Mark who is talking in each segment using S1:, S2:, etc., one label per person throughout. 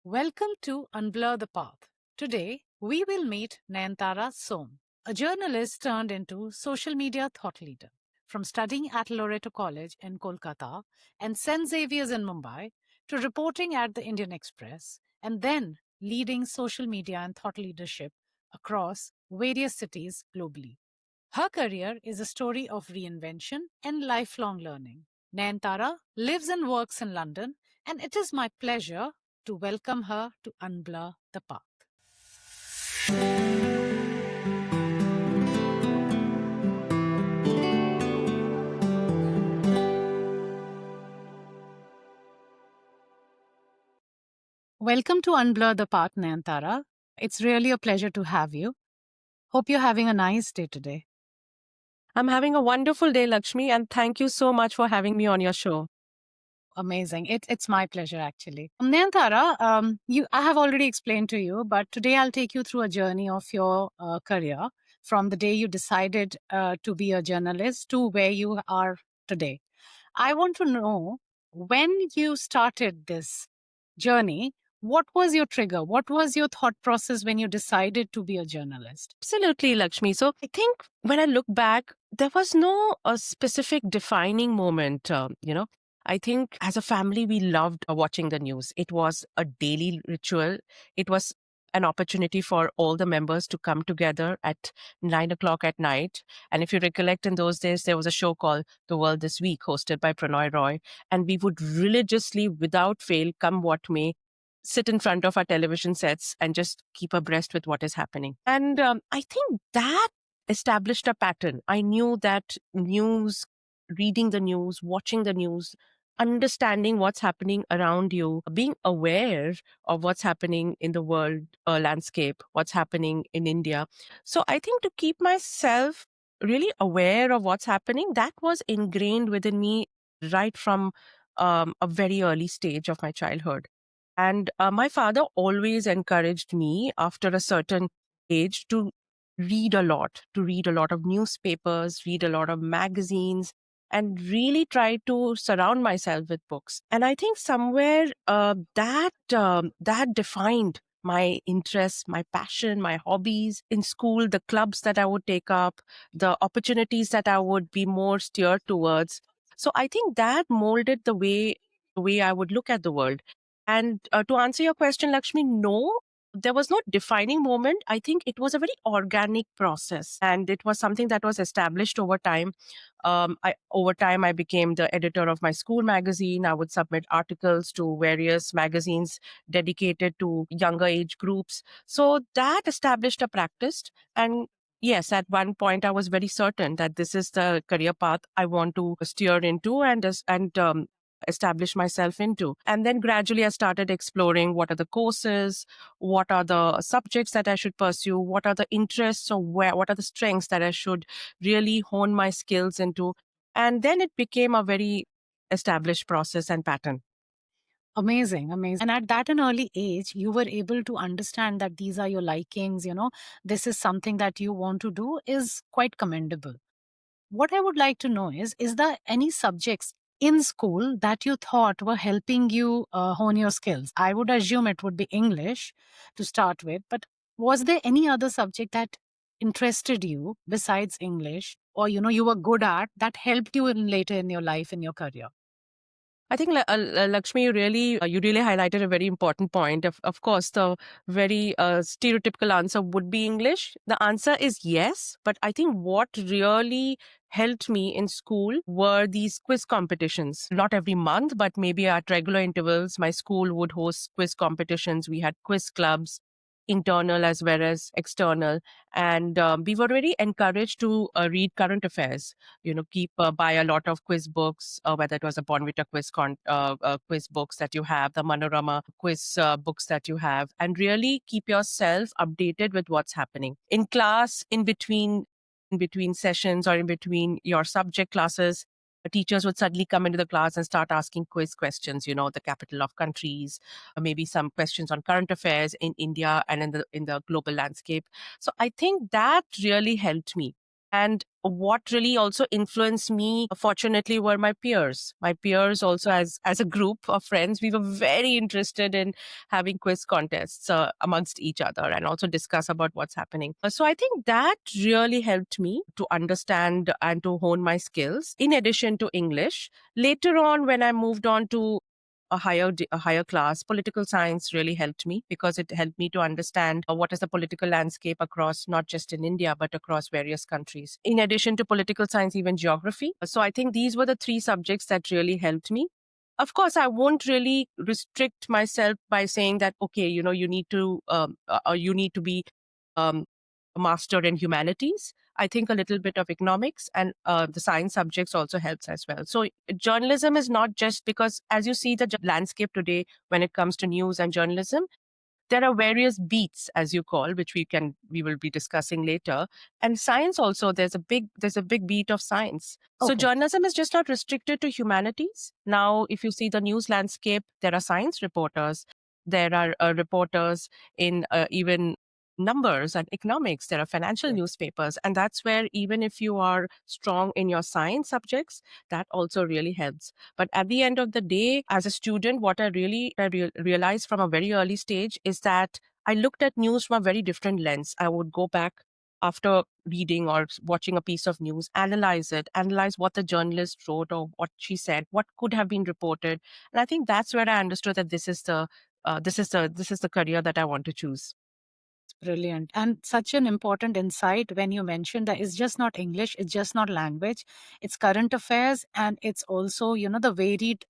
S1: Welcome to Unblur the Path. Today, we will meet Nayantara Som, a journalist turned into social media thought leader. From studying at Loreto College in Kolkata and St. Xavier's in Mumbai to reporting at the Indian Express and then leading social media and thought leadership across various cities globally. Her career is a story of reinvention and lifelong learning. Nayantara lives and works in London, and it is my pleasure to welcome her to Unblur the Path. Welcome to Unblur the Path, Nayantara. It's really a pleasure to have you. Hope you're having a nice day today.
S2: I'm having a wonderful day, Lakshmi, and thank you so much for having me on your show.
S1: Amazing. It's my pleasure, actually. Nayantara, I have already explained to you, but today I'll take you through a journey of your career from the day you decided to be a journalist to where you are today. I want to know when you started this journey, what was your trigger? What was your thought process when you decided to be a journalist?
S2: Absolutely, Lakshmi. So I think when I look back, there was no a specific defining moment. I think as a family, we loved watching the news. It was a daily ritual. It was an opportunity for all the members to come together at 9 o'clock at night. And if you recollect, in those days, there was a show called The World This Week, hosted by Prannoy Roy. And we would religiously, without fail, come what may, sit in front of our television sets and just keep abreast with what is happening. And I think that established a pattern. I knew that news, reading the news, watching the news, understanding what's happening around you, being aware of what's happening in the world landscape, what's happening in India. So I think to keep myself really aware of what's happening, that was ingrained within me right from a very early stage of my childhood. And my father always encouraged me after a certain age to read a lot of newspapers, read a lot of magazines, and really try to surround myself with books. And I think somewhere that defined my interests, my passion, my hobbies in school, the clubs that I would take up, the opportunities that I would be more steered towards. So I think that molded the way I would look at the world. And to answer your question, Lakshmi, no, there was no defining moment. I think it was a very organic process, and it was something that was established over time. Over time, I became the editor of my school magazine. I would submit articles to various magazines dedicated to younger age groups. So that established a practice. And yes, at one point, I was very certain that this is the career path I want to steer into and establish myself into. And then gradually I started exploring what are the courses, what are the subjects that I should pursue, what are the interests, or what are the strengths that I should really hone my skills into. And then it became a very established process and pattern.
S1: Amazing, amazing. And at that an early age, you were able to understand that these are your likings, this is something that you want to do is quite commendable. What I would like to know is there any subjects in school that you thought were helping you hone your skills? I would assume it would be English to start with, but was there any other subject that interested you besides English or, you were good at that helped you in later in your life, in your career?
S2: I think, Lakshmi, you really highlighted a very important point. Of course, the very stereotypical answer would be English. The answer is yes, but I think what really helped me in school were these quiz competitions. Not every month, but maybe at regular intervals, my school would host quiz competitions. We had quiz clubs, internal as well as external, and we were really encouraged to read current affairs, keep buy a lot of quiz books, whether it was the Bonvita quiz books that you have, the Manorama quiz books that you have, and really keep yourself updated with what's happening in class, in between sessions, or in between your subject classes. The teachers would suddenly come into the class and start asking quiz questions, the capital of countries, or maybe some questions on current affairs in India and in the global landscape. So I think that really helped me. And what really also influenced me, fortunately, were my peers. My peers also, as a group of friends, we were very interested in having quiz contests amongst each other and also discuss about what's happening. So I think that really helped me to understand and to hone my skills in addition to English. Later on, when I moved on to a higher class, political science really helped me because it helped me to understand what is the political landscape across not just in India but across various countries. In addition to political science, even geography. So I think these were the three subjects that really helped me. Of course, I won't really restrict myself by saying that, okay, you need to be um, a master in humanities. I think a little bit of economics and the science subjects also helps as well. So journalism is not just because, as you see the landscape today when it comes to news and journalism, there are various beats, as you call, which we will be discussing later. And science also, there's a big beat of science. So
S1: Okay.
S2: journalism is just not restricted to humanities. Now, if you see the news landscape, there are science reporters, there are reporters in even numbers and economics, there are financial
S1: Yes.
S2: newspapers, and that's where, even if you are strong in your science subjects, that also really helps. But at the end of the day, as a student, what I realized from a very early stage is that I looked at news from a very different lens. I would go back after reading or watching a piece of news, analyze it, analyze what the journalist wrote or what she said, what could have been reported. And I think that's where I understood that this is the career that I want to choose.
S1: Brilliant. And such an important insight when you mentioned that it's just not English, it's just not language, it's current affairs, and it's also, the varied,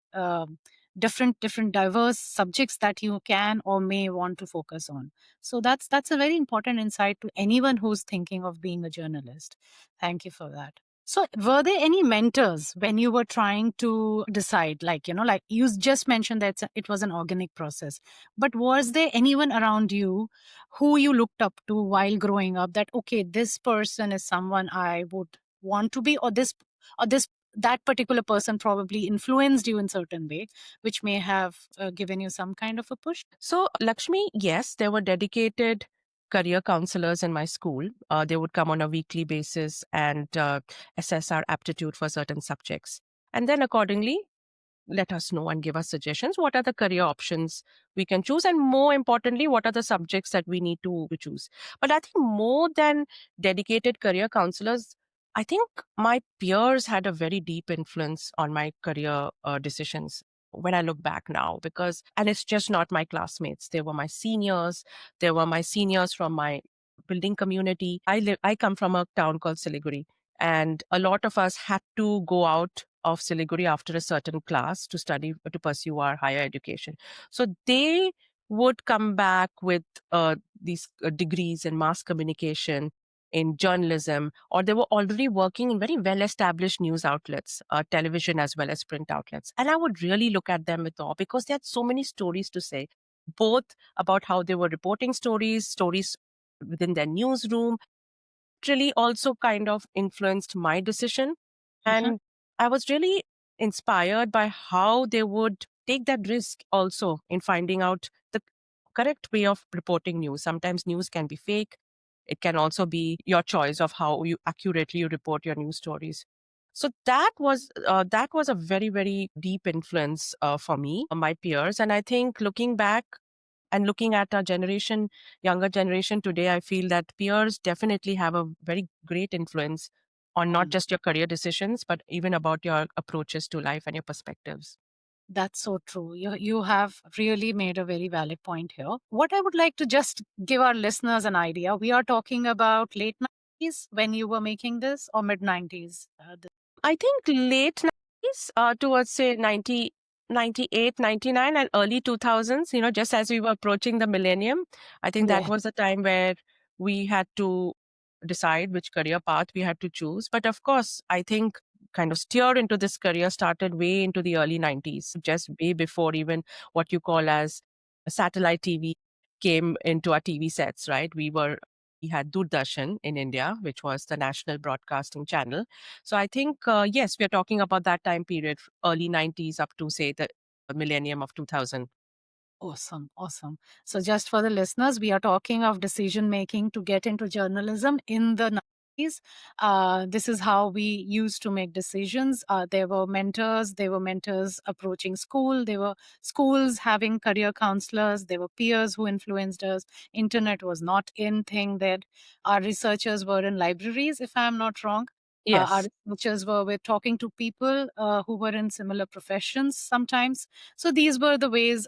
S1: different diverse subjects that you can or may want to focus on. So that's a very important insight to anyone who's thinking of being a journalist. Thank you for that. So, were there any mentors when you were trying to decide? Like you just mentioned that it was an organic process, but was there anyone around you who you looked up to while growing up, that okay, this person is someone I would want to be, or this that particular person probably influenced you in certain way, which may have given you some kind of a push?
S2: So, Lakshmi, yes, there were dedicated career counselors in my school. They would come on a weekly basis and assess our aptitude for certain subjects. And then, accordingly, let us know and give us suggestions. What are the career options we can choose? And more importantly, what are the subjects that we need to choose? But I think more than dedicated career counselors, I think my peers had a very deep influence on my career decisions when I look back now, and it's just not my classmates. They were my seniors. They were my seniors from my building community. I come from a town called Siliguri, and a lot of us had to go out of Siliguri after a certain class to study, to pursue our higher education. So they would come back with these degrees in mass communication, in journalism, or they were already working in very well established news outlets, television as well as print outlets. And I would really look at them with awe because they had so many stories to say, both about how they were reporting stories within their newsroom, really also kind of influenced my decision.
S1: Mhm.
S2: And I was really inspired by how they would take that risk also in finding out the correct way of reporting news. Sometimes news can be fake. It can also be your choice of how you accurately you report your news stories. So that was a very, very deep influence for me, my peers. And I think looking back and looking at our generation, younger generation today, I feel that peers definitely have a very great influence on not just your career decisions, but even about your approaches to life and your perspectives.
S1: That's so true. You have really made a very valid point here. What I would like to just give our listeners an idea, we are talking about late 90s when you were making this, or mid 90s?
S2: I think late 90s, towards say 98, 99, and early 2000s, just as we were approaching the millennium, I think that
S1: Yeah.
S2: was the time where we had to decide which career path we had to choose. But of course, I think kind of steer into this career started way into the early 90s, just way before even what you call as satellite TV came into our TV sets, right? We had Doordarshan in India, which was the national broadcasting channel. So I think, yes, we are talking about that time period, early 90s up to, say, the millennium of 2000.
S1: Awesome, awesome. So, just for the listeners, we are talking of decision making to get into journalism in the This is how we used to make decisions. There were mentors approaching school, there were schools having career counselors, there were peers who influenced us. Internet was not in thing that our researchers were in libraries, if I'm not wrong. Our
S2: Yes.
S1: researchers were talking to people who were in similar professions sometimes. So these were the ways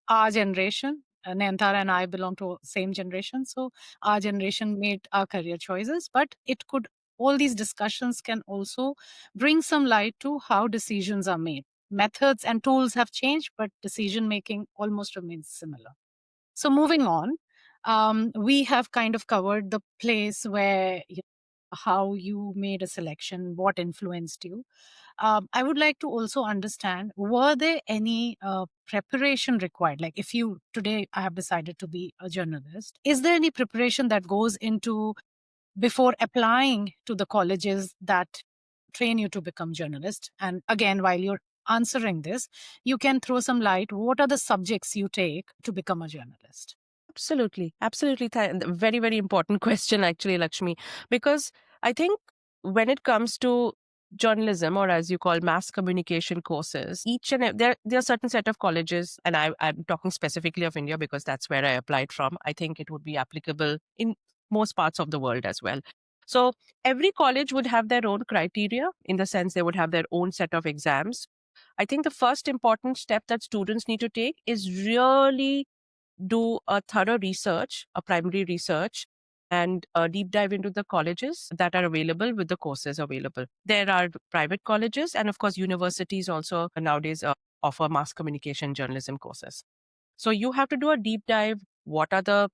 S1: our generation, Nayantara and I belong to same generation, so our generation made our career choices. But it could all these discussions can also bring some light to how decisions are made. Methods and tools have changed, but decision making almost remains similar. So moving on, we have kind of covered the place where how you made a selection, what influenced you. I would like to also understand, were there any preparation required? Like if you today I have decided to be a journalist, is there any preparation that goes into before applying to the colleges that train you to become journalist? And again, while you're answering this, you can throw some light. What are the subjects you take to become a journalist?
S2: Absolutely. Absolutely. Very, very important question, actually, Lakshmi, because I think when it comes to journalism, or as you call mass communication courses, there are certain set of colleges, and I'm talking specifically of India because that's where I applied from. I think it would be applicable in most parts of the world as well. So every college would have their own criteria, in the sense they would have their own set of exams. I think the first important step that students need to take is really do a thorough research, a primary research, and a deep dive into the colleges that are available with the courses available. There are private colleges, and of course, universities also nowadays offer mass communication journalism courses. So you have to do a deep dive. What are the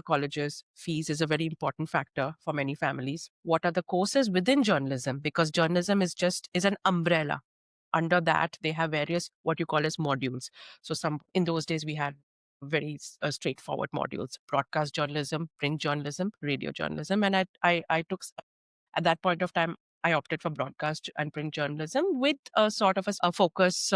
S2: colleges? Fees is a very important factor for many families. What are the courses within journalism? Because journalism is an umbrella. Under that, they have various what you call as modules. So some in those days we had very straightforward modules: broadcast journalism, print journalism, radio journalism, and I took at that point of time, I opted for broadcast and print journalism with a sort of a focus,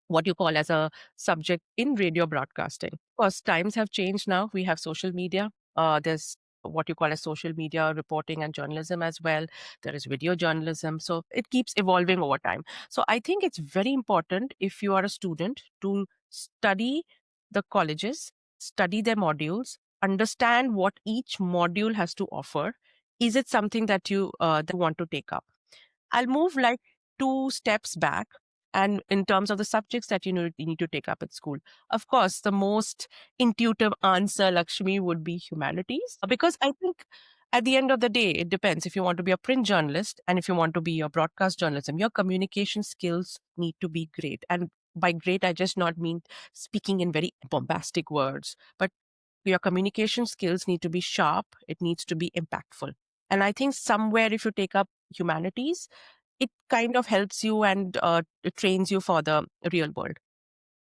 S2: what you call as a subject in radio broadcasting. Of course, times have changed now. We have social media. There's what you call as social media reporting and journalism as well. There is video journalism. So it keeps evolving over time. So I think it's very important, if you are a student, to study the colleges, study their modules, understand what each module has to offer. Is it something that you want to take up? I'll move like two steps back. And in terms of the subjects that you need to take up at school, of course, the most intuitive answer, Lakshmi, would be humanities. Because I think at the end of the day, it depends. If you want to be a print journalist and if you want to be a broadcast journalism, your communication skills need to be great. And by great, I just not mean speaking in very bombastic words, but your communication skills need to be sharp. It needs to be impactful. And I think somewhere, if you take up humanities, it kind of helps you and it trains you for the real world.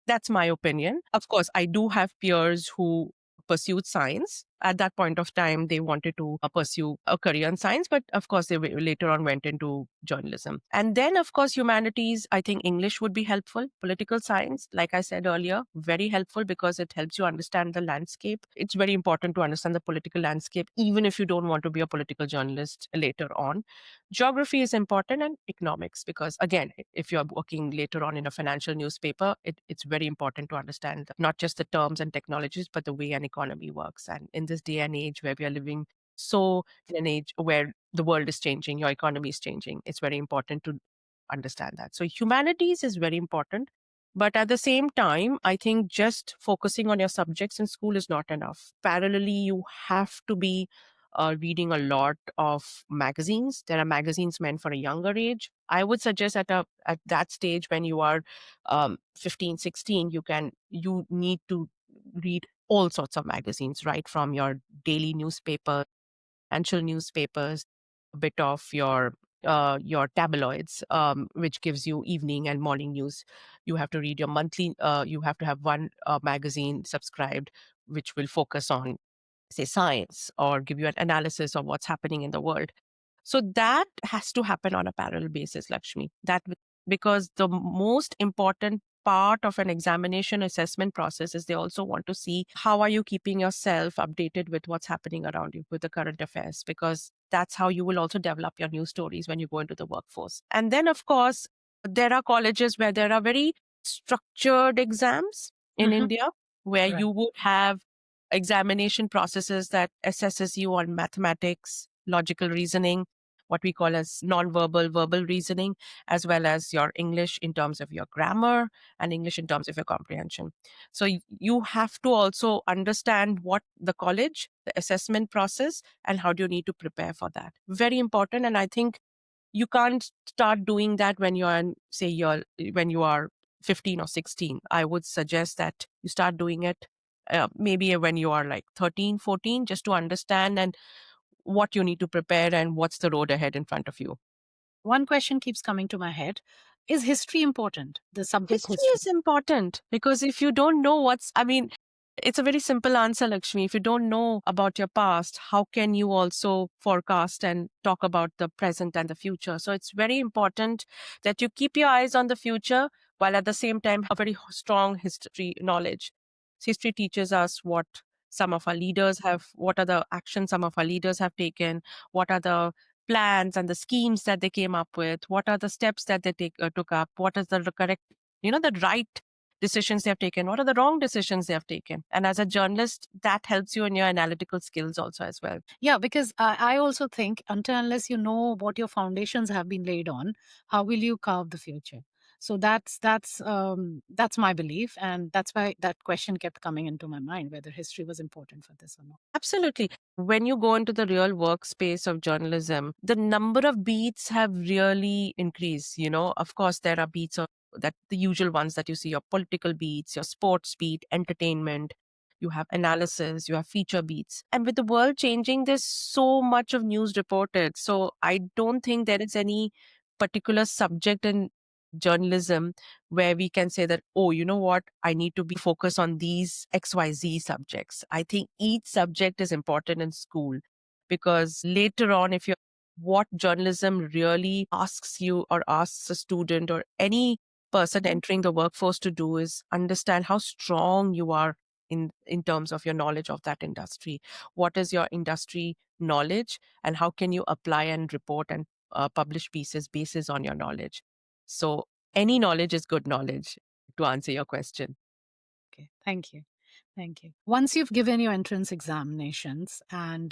S2: That's my opinion. Of course, I do have peers who pursued science. At that point of time, they wanted to pursue a career in science, but of course, they later on went into journalism. And then, of course, humanities, I think English would be helpful. Political science, like I said earlier, very helpful because it helps you understand the landscape. It's very important to understand the political landscape, even if you don't want to be a political journalist later on. Geography is important, and economics, because again, if you're working later on in a financial newspaper, it's very important to understand not just the terms and technologies, but the way an economy works. And in this day and age where we are living, so in an age where the world is changing, your economy is changing, it's very important to understand that. So humanities is very important. But at the same time, I think just focusing on your subjects in school is not enough. Parallelly, you have to be reading a lot of magazines. There are magazines meant for a younger age. I would suggest at that stage when you are 15, 16, you need to read all sorts of magazines, right from your daily newspaper, financial newspapers, a bit of your tabloids, which gives you evening and morning news. You have to read your monthly. You have to have one magazine subscribed, which will focus on, say, science or give you an analysis of what's happening in the world. So that has to happen on a parallel basis, Lakshmi. Because the most important part of an examination assessment process is they also want to see how are you keeping yourself updated with what's happening around you with the current affairs, because that's how you will also develop your news stories when you go into the workforce. And then, of course, there are colleges where there are very structured exams in
S1: Mhm.
S2: India, where
S1: Right.
S2: you would have examination processes that assesses you on mathematics, logical reasoning, what we call as non-verbal, verbal reasoning, as well as your English in terms of your grammar and English in terms of your comprehension. So you have to also understand what the college, the assessment process, and how do you need to prepare for that. Very important. And I think you can't start doing that when you're say when you are 15 or 16. I would suggest that you start doing it maybe when you are like 13, 14, just to understand and what you need to prepare and what's the road ahead in front of you.
S1: One question keeps coming to my head. Is history important? The subject
S2: History
S1: history.
S2: is important because if you don't know it's a very simple answer, Lakshmi. If you don't know about your past, how can you also forecast and talk about the present and the future? So it's very important that you keep your eyes on the future while at the same time have very strong history knowledge. History teaches us what are the actions some of our leaders have taken, what are the plans and the schemes that they came up with, what are the steps that they took up, what is the correct, the right decisions they have taken, what are the wrong decisions they have taken. And as a journalist, that helps you in your analytical skills also as well.
S1: Yeah, because I also think until unless you know what your foundations have been laid on, how will you carve the future? So that's my belief, and that's why that question kept coming into my mind whether history was important for this or not.
S2: Absolutely. When you go into the real workspace of journalism, the number of beats have really increased. Of course, there are beats of that, the usual ones that you see, your political beats, your sports beat, entertainment, you have analysis, you have feature beats. And with the world changing, there's so much of news reported. So I don't think there is any particular subject in journalism where we can say that, oh, you know what, I need to be focused on these XYZ subjects. I think each subject is important in school because later on, if you what journalism really asks you or asks a student or any person entering the workforce to do is understand how strong you are in terms of your knowledge of that industry. What is your industry knowledge and how can you apply and report and publish pieces basis on your knowledge? So any knowledge is good knowledge, to answer your question.
S1: Okay, thank you. Thank you. Once you've given your entrance examinations and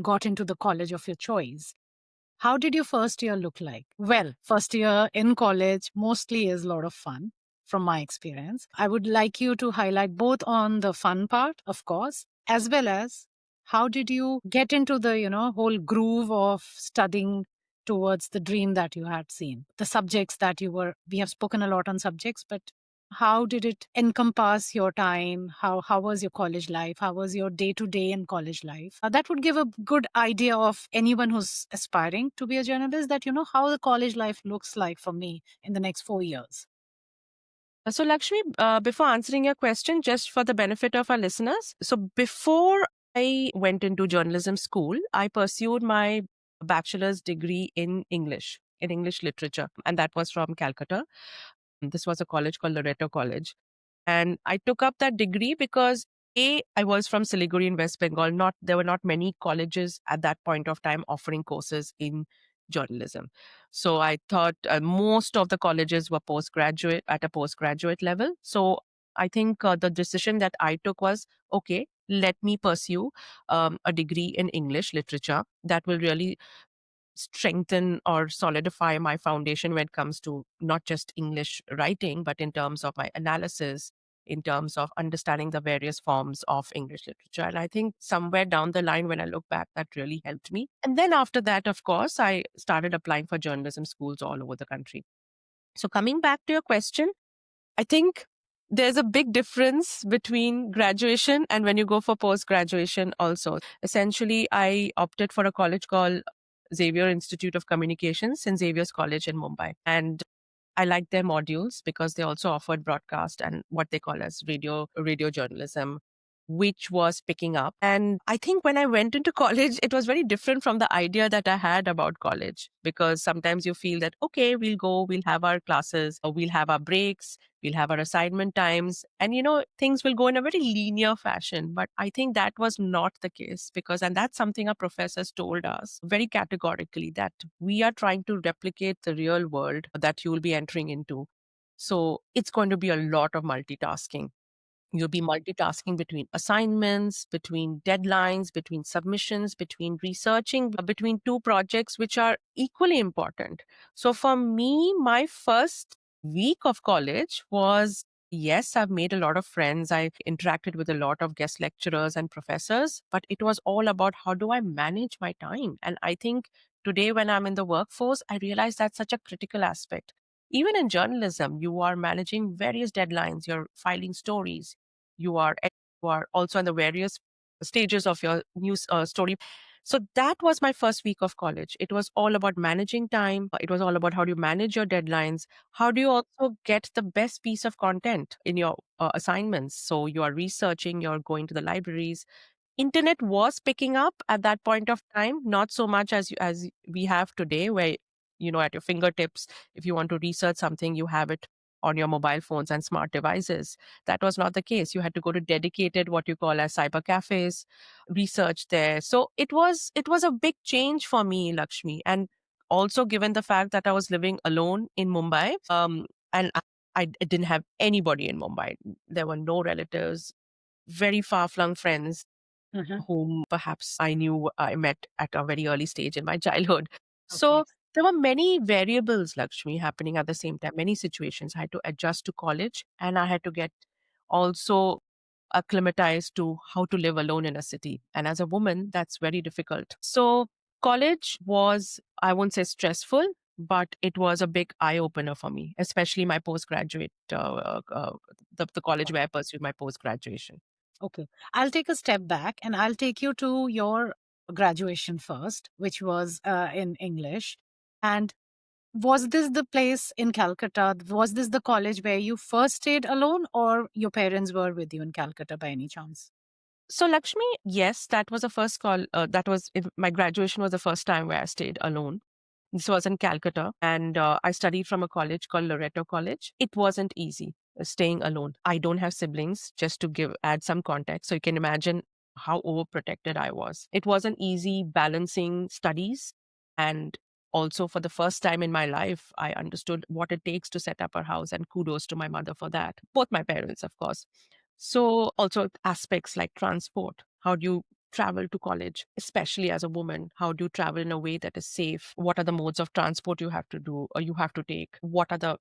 S1: got into the college of your choice, how did your first year look like? Well, first year in college mostly is a lot of fun from my experience. I would like you to highlight both on the fun part, of course, as well as how did you get into the, whole groove of studying towards the dream that you had seen? The subjects that we have spoken a lot on subjects, but how did it encompass your time? How was your college life? How was your day to day in college life? That would give a good idea of anyone who's aspiring to be a journalist, that how the college life looks like for me in the next 4 years.
S2: So, Lakshmi, before answering your question, just for the benefit of our listeners, so before I went into journalism school, I pursued my bachelor's degree in English literature, and that was from Calcutta. This was a college called Loreto College. And I took up that degree because I was from Siliguri in West Bengal. There were not many colleges at that point of time offering courses in journalism. So I thought most of the colleges were at a postgraduate level. So I think the decision that I took was, okay, let me pursue a degree in English literature that will really strengthen or solidify my foundation when it comes to not just English writing, but in terms of my analysis, in terms of understanding the various forms of English literature. And I think somewhere down the line, when I look back, that really helped me. And then after that, of course, I started applying for journalism schools all over the country. So coming back to your question, I think there's a big difference between graduation and when you go for post graduation also. Essentially, I opted for a college called Xavier Institute of Communications in Xavier's College in Mumbai. And I liked their modules because they also offered broadcast and what they call as radio journalism. which was picking up. And I think when I went into college, it was very different from the idea that I had about college, because sometimes you feel that, okay, we'll go, we'll have our classes, or we'll have our breaks, we'll have our assignment times, and things will go in a very linear fashion. But I think that was not the case, and that's something our professors told us very categorically, that we are trying to replicate the real world that you will be entering into. So it's going to be a lot of multitasking. You'll be multitasking between assignments, between deadlines, between submissions, between researching, between two projects which are equally important. So for me, my first week of college was, yes, I've made a lot of friends. I interacted with a lot of guest lecturers and professors, but it was all about how do I manage my time? And I think today, when I'm in the workforce, I realize that's such a critical aspect. Even in journalism, you are managing various deadlines, you're filing stories, you are also in the various stages of your news story. So that was my first week of college. It was all about managing time. It was all about how do you manage your deadlines. How do you also get the best piece of content in your assignments? So you are researching, you're going to the libraries. Internet was picking up at that point of time, not so much as we have today, where at your fingertips, if you want to research something, you have it on your mobile phones and smart devices. That was not the case. You had to go to dedicated, what you call as cyber cafes, research there. So it was a big change for me, Lakshmi. And also, given the fact that I was living alone in Mumbai, and I didn't have anybody in Mumbai. There were no relatives, very far flung friends
S1: Mhm.
S2: whom perhaps I met at a very early stage in my childhood.
S1: Okay.
S2: So there were many variables, Lakshmi, happening at the same time, many situations. I had to adjust to college, and I had to get also acclimatized to how to live alone in a city. And as a woman, that's very difficult. So college was, I won't say stressful, but it was a big eye opener for me, especially my postgraduate, the college where I pursued my post graduation.
S1: Okay. I'll take a step back and I'll take you to your graduation first, which was in English. And was this the place in Calcutta? Was this the college where you first stayed alone, or your parents were with you in Calcutta by any chance?
S2: So Lakshmi, yes, that was the first call. My graduation was the first time where I stayed alone. This was in Calcutta, and I studied from a college called Loreto College. It wasn't easy staying alone. I don't have siblings, just to add some context. So you can imagine how overprotected I was. It wasn't easy balancing studies, and also for the first time in my life, I understood what it takes to set up a house, and kudos to my mother for that. Both my parents, of course. So also aspects like transport. How do you travel to college, especially as a woman? How do you travel in a way that is safe? What are the modes of transport you have to do or you have to take? What are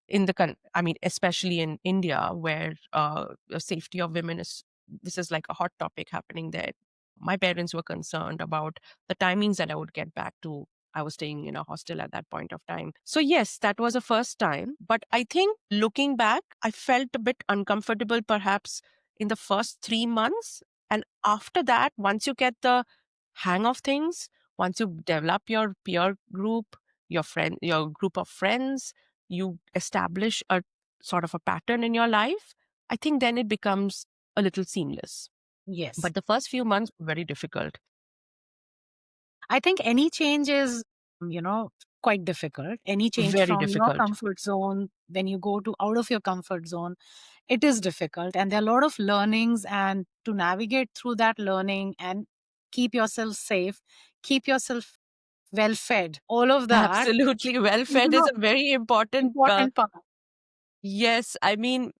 S2: I mean, especially in India, where the safety of women this is like a hot topic happening there. My parents were concerned about the timings that I would get back to. I was staying in a hostel at that point of time. So, yes, that was a first time. But I think looking back, I felt a bit uncomfortable perhaps in the first 3 months. And after that, once you get the hang of things, once you develop your peer group, your group of friends, you establish a sort of a pattern in your life, I think then it becomes a little seamless.
S1: Yes.
S2: But the first few months were very difficult.
S1: I think any change is, you know, quite difficult. Any change
S2: Very
S1: from your
S2: difficult.
S1: comfort zone, when you go to out of your comfort zone, it is difficult. And there are a lot of learnings, and to navigate through that learning and keep yourself safe, keep yourself well fed, all of that,
S2: Absolutely. Well
S1: you
S2: fed is
S1: know,
S2: a very important.
S1: important part.
S2: Yes. I mean,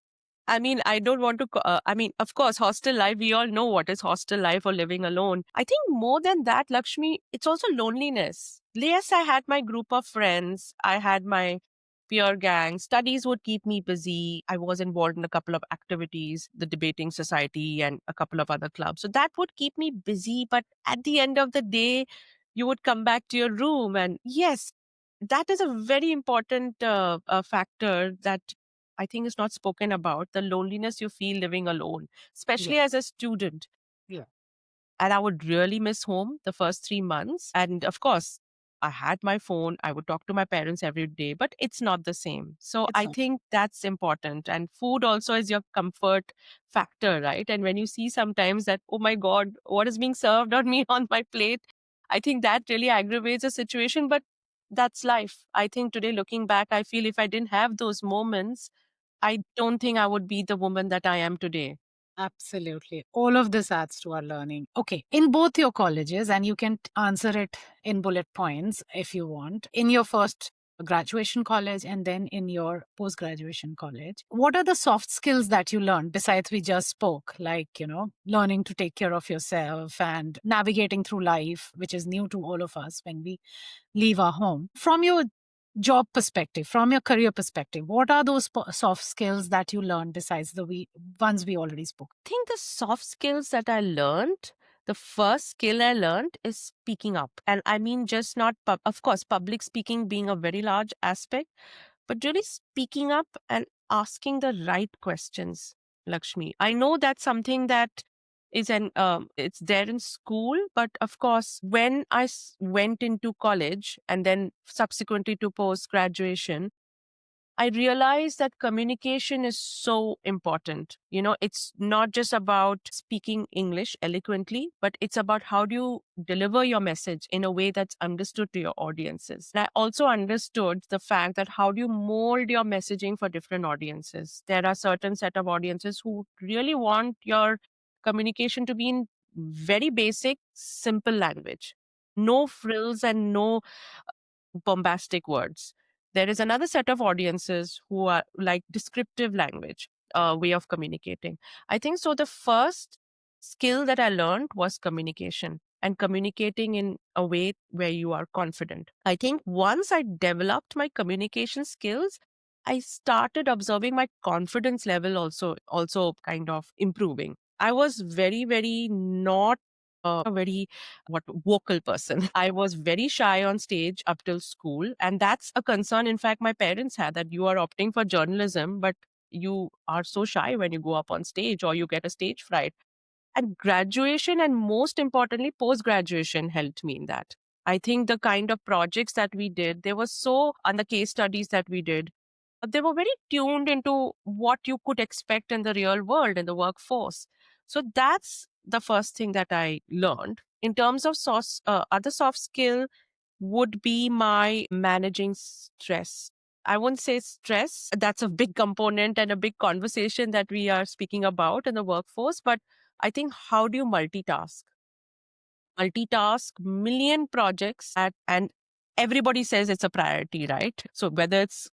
S2: I don't want to. I mean, of course, hostel life. We all know what is hostel life or living alone. I think more than that, Lakshmi, it's also loneliness. Yes, I had my group of friends. I had my peer gang. Studies would keep me busy. I was involved in a couple of activities, the debating society, and a couple of other clubs. So that would keep me busy. But at the end of the day, you would come back to your room, and yes, that is a very important factor that I think is not spoken about, the loneliness you feel living alone,
S1: Yeah.
S2: especially as a student.
S1: Yeah.
S2: And I would really miss home the first 3 months. And of course, I had my phone, I would talk to my parents every day, but it's not the same. So
S1: It's
S2: I
S1: not.
S2: think that's important. And food also is your comfort factor, right? And when you see sometimes that, oh my God, what is being served on me on my plate, I think that really aggravates the situation. But that's life. I think today, looking back, I feel if I didn't have those moments, I don't think I would be the woman that I am today.
S1: Absolutely. All of this adds to our learning. Okay. In both your colleges, and you can answer it in bullet points if you want, in your first graduation college and then in your post graduation college, what are the soft skills that you learned besides we just spoke? Like, learning to take care of yourself and navigating through life, which is new to all of us when we leave our home. From your job perspective, from your career perspective, what are those soft skills that you learned besides the ones we already spoke?
S2: Think the soft skills that I learned, the first skill I learned is speaking up. And I mean, just not, of course, public speaking being a very large aspect, but really speaking up and asking the right questions, Lakshmi. I know that's something that is it's there in school, but of course, when I went into college and then subsequently to post graduation, I realized that communication is so important. It's not just about speaking English eloquently, but it's about how do you deliver your message in a way that's understood to your audiences. And I also understood the fact that how do you mold your messaging for different audiences. There are certain set of audiences who really want your communication to be in very basic, simple language. No frills and no bombastic words. There is another set of audiences who are like descriptive language, way of communicating. I think so. The first skill that I learned was communication and communicating in a way where you are confident. I think once I developed my communication skills, I started observing my confidence level also kind of improving. I was very, very not a very what vocal person. I was very shy on stage up till school. And that's a concern, in fact, my parents had, that you are opting for journalism, but you are so shy when you go up on stage or you get a stage fright. And graduation, and most importantly, post graduation, helped me in that. I think the kind of projects that we did, they were so, and the case studies that we did, they were very tuned into what you could expect in the real world, in the workforce. So that's the first thing that I learned. In terms of other soft skill would be my managing stress. I wouldn't say stress. That's a big component and a big conversation that we are speaking about in the workforce. But I think, how do you million projects and everybody says it's a priority, right? So whether it's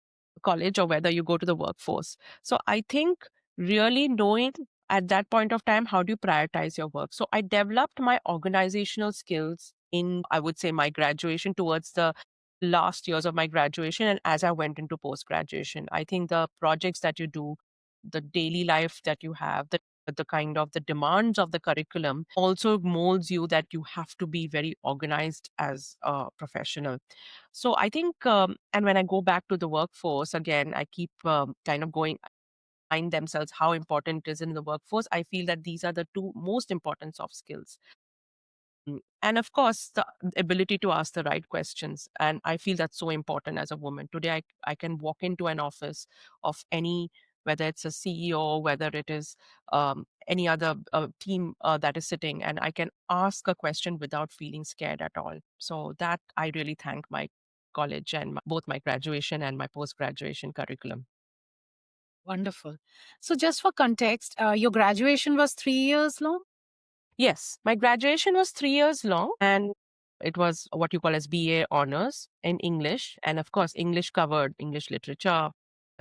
S2: college or whether you go to the workforce. So I think really knowing at that point of time, how do you prioritize your work? So I developed my organizational skills in, I would say, my graduation, towards the last years of my graduation. And as I went into post graduation, I think the projects that you do, the daily life that you have, the kind of the demands of the curriculum also molds you, that you have to be very organized as a professional. So I think, and when I go back to the workforce again, I keep kind of going find themselves how important it is in the workforce. I feel that these are the two most important soft skills. And of course, the ability to ask the right questions. And I feel that's so important as a woman. Today, I can walk into an office of any, whether it's a CEO, whether it is any other team that is sitting, and I can ask a question without feeling scared at all. So that I really thank my college and both my graduation and my post graduation curriculum.
S1: Wonderful. So, just for context, your graduation was 3 years long?
S2: Yes, my graduation was 3 years long, and it was what you call as BA honors in English. And of course, English covered English literature,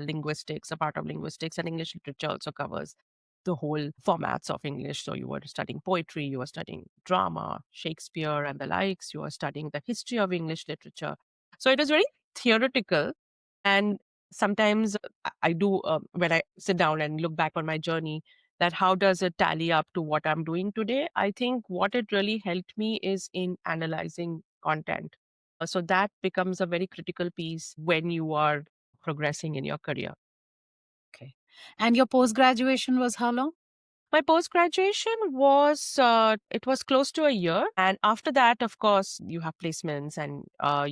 S2: linguistics, a part of linguistics, and English literature also covers the whole formats of English. So you were studying poetry, you were studying drama, Shakespeare and the likes, you were studying the history of English literature. So it was very theoretical. And sometimes I do, when I sit down and look back on my journey, that how does it tally up to what I'm doing today? I think what it really helped me is in analyzing content. So that becomes a very critical piece when you are progressing in your career.
S1: Okay. And your post graduation was how long?
S2: My post graduation was it was close to a year, and after that, of course, you have placements and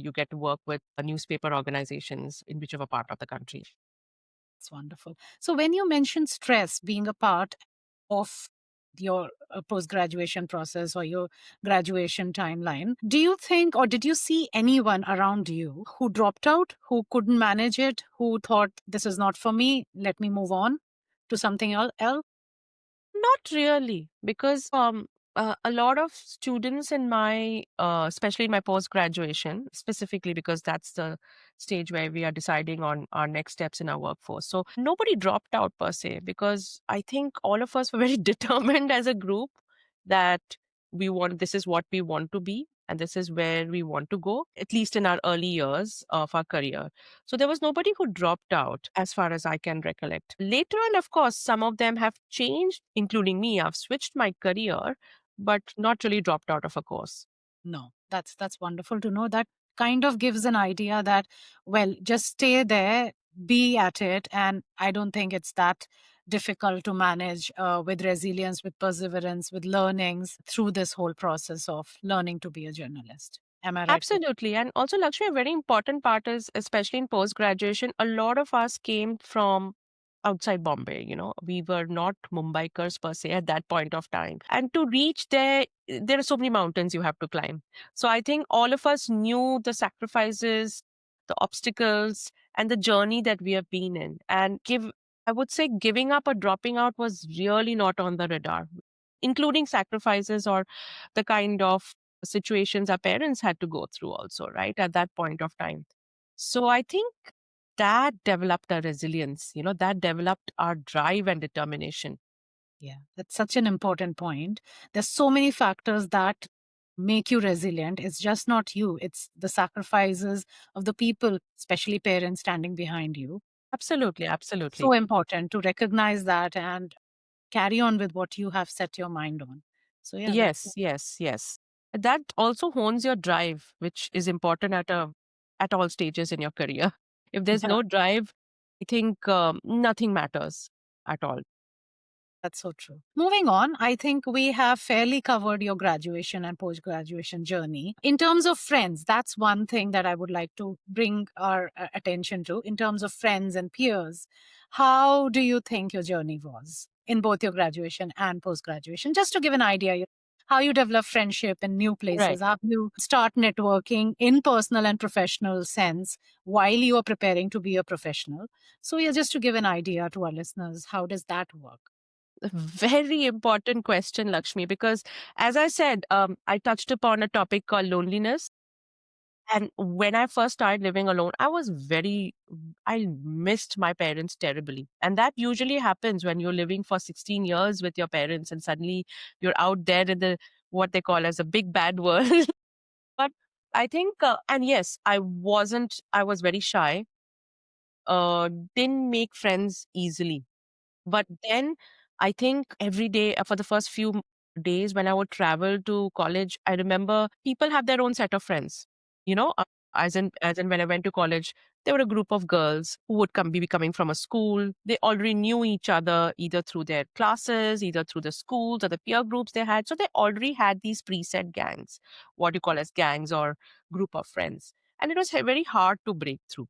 S2: you get to work with newspaper organizations in whichever part of the country.
S1: It's wonderful. So, when you mentioned stress being a part of your post graduation process or your graduation timeline, do you think or did you see anyone around you who dropped out, who couldn't manage it, who thought, this is not for me, let me move on to something else?
S2: Not really, because a lot of students in my, especially in my post graduation, specifically because that's the stage where we are deciding on our next steps in our workforce. So nobody dropped out per se, because I think all of us were very determined as a group that this is what we want to be. And this is where we want to go, at least in our early years of our career. So there was nobody who dropped out as far as I can recollect. Later on, of course, some of them have changed, including me. I've switched my career, but not really dropped out of a course.
S1: No, that's wonderful to know. That kind of gives an idea that, well, just stay there, be at it, and I don't think it's that difficult to manage with resilience, with perseverance, with learnings through this whole process of learning to be a journalist. Am I right?
S2: Absolutely. And also, Lakshmi, a very important part is, especially in post graduation, a lot of us came from outside Bombay. We were not Mumbaikars per se at that point of time. And to reach there, there are so many mountains you have to climb. So I think all of us knew the sacrifices, the obstacles, and the journey that we have been in. I would say giving up or dropping out was really not on the radar, including sacrifices or the kind of situations our parents had to go through also, right, at that point of time. So I think that developed our resilience, that developed our drive and determination.
S1: Yeah, that's such an important point. There's so many factors that make you resilient. It's just not you, it's the sacrifices of the people, especially parents standing behind you.
S2: Absolutely, absolutely.
S1: So important to recognize that and carry on with what you have set your mind on. So yeah, that's
S2: Yes, yes, yes. That also hones your drive, which is important at all stages in your career. If there's
S1: yeah,
S2: no drive, I think nothing matters at all.
S1: that's so true. Moving on, I think we have fairly covered your graduation and post graduation journey. In terms of friends, that's one thing that I would like to bring our attention to. In terms of friends and peers, how do you think your journey was in both your graduation and post graduation? Just to give an idea, how you develop friendship in new
S2: Right.
S1: places, how you start networking in personal and professional sense while you are preparing to be a professional. So yeah, just to give an idea to our listeners, how does that work?
S2: A very important question, Lakshmi, because as I said, I touched upon a topic called loneliness. And when I first started living alone, I missed my parents terribly. And that usually happens when you're living for 16 years with your parents and suddenly you're out there in what they call as a big bad world. But I think, and yes, I was very shy, didn't make friends easily. But then I think every day for the first few days when I would travel to college, I remember people have their own set of friends. You know, uh, as in when I went to college, there were a group of girls who would be coming from a school. They already knew each other either through their classes, either through the schools or the peer groups they had. So they already had these preset gangs, what you call as gangs or group of friends. And it was very hard to break through.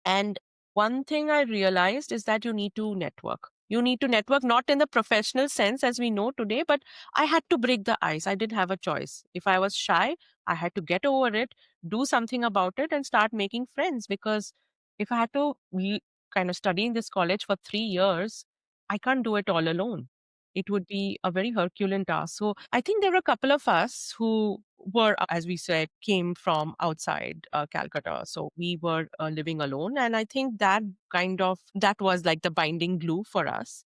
S2: And one thing I realized is that you need to network. You need to network not in the professional sense as we know today, but I had to break the ice. I didn't have a choice. If I was shy, I had to get over it, do something about it, and start making friends. Because if I had to kind of study in this college for 3 years, I can't do it all alone. It would be a very Herculean task. So I think there were a couple of us who were, as we said, came from outside Calcutta. So we were living alone. And I think that was like the binding glue for us.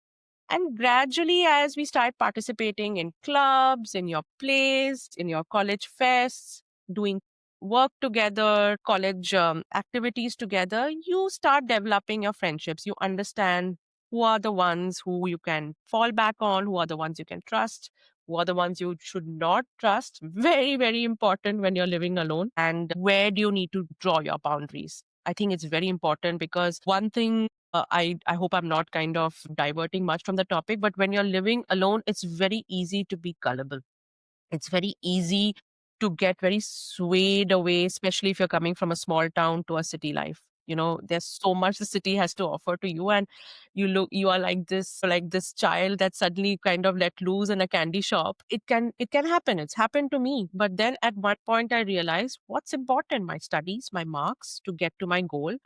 S2: And gradually, as we start participating in clubs, in your plays, in your college fests, doing work together, college activities together, you start developing your friendships. You understand who are the ones who you can fall back on, who are the ones you can trust, who are the ones you should not trust. Very, very important when you're living alone. And where do you need to draw your boundaries? I think it's very important because one thing I hope I'm not kind of diverting much from the topic, but when you're living alone, it's very easy to be gullible. It's very easy to get very swayed away, especially if you're coming from a small town to a city life. There's so much the city has to offer to you, and you are like this child that suddenly kind of let loose in a candy shop. It can happen. It's happened to me. But then at one point I realized what's important: my studies, my marks to get to my goal.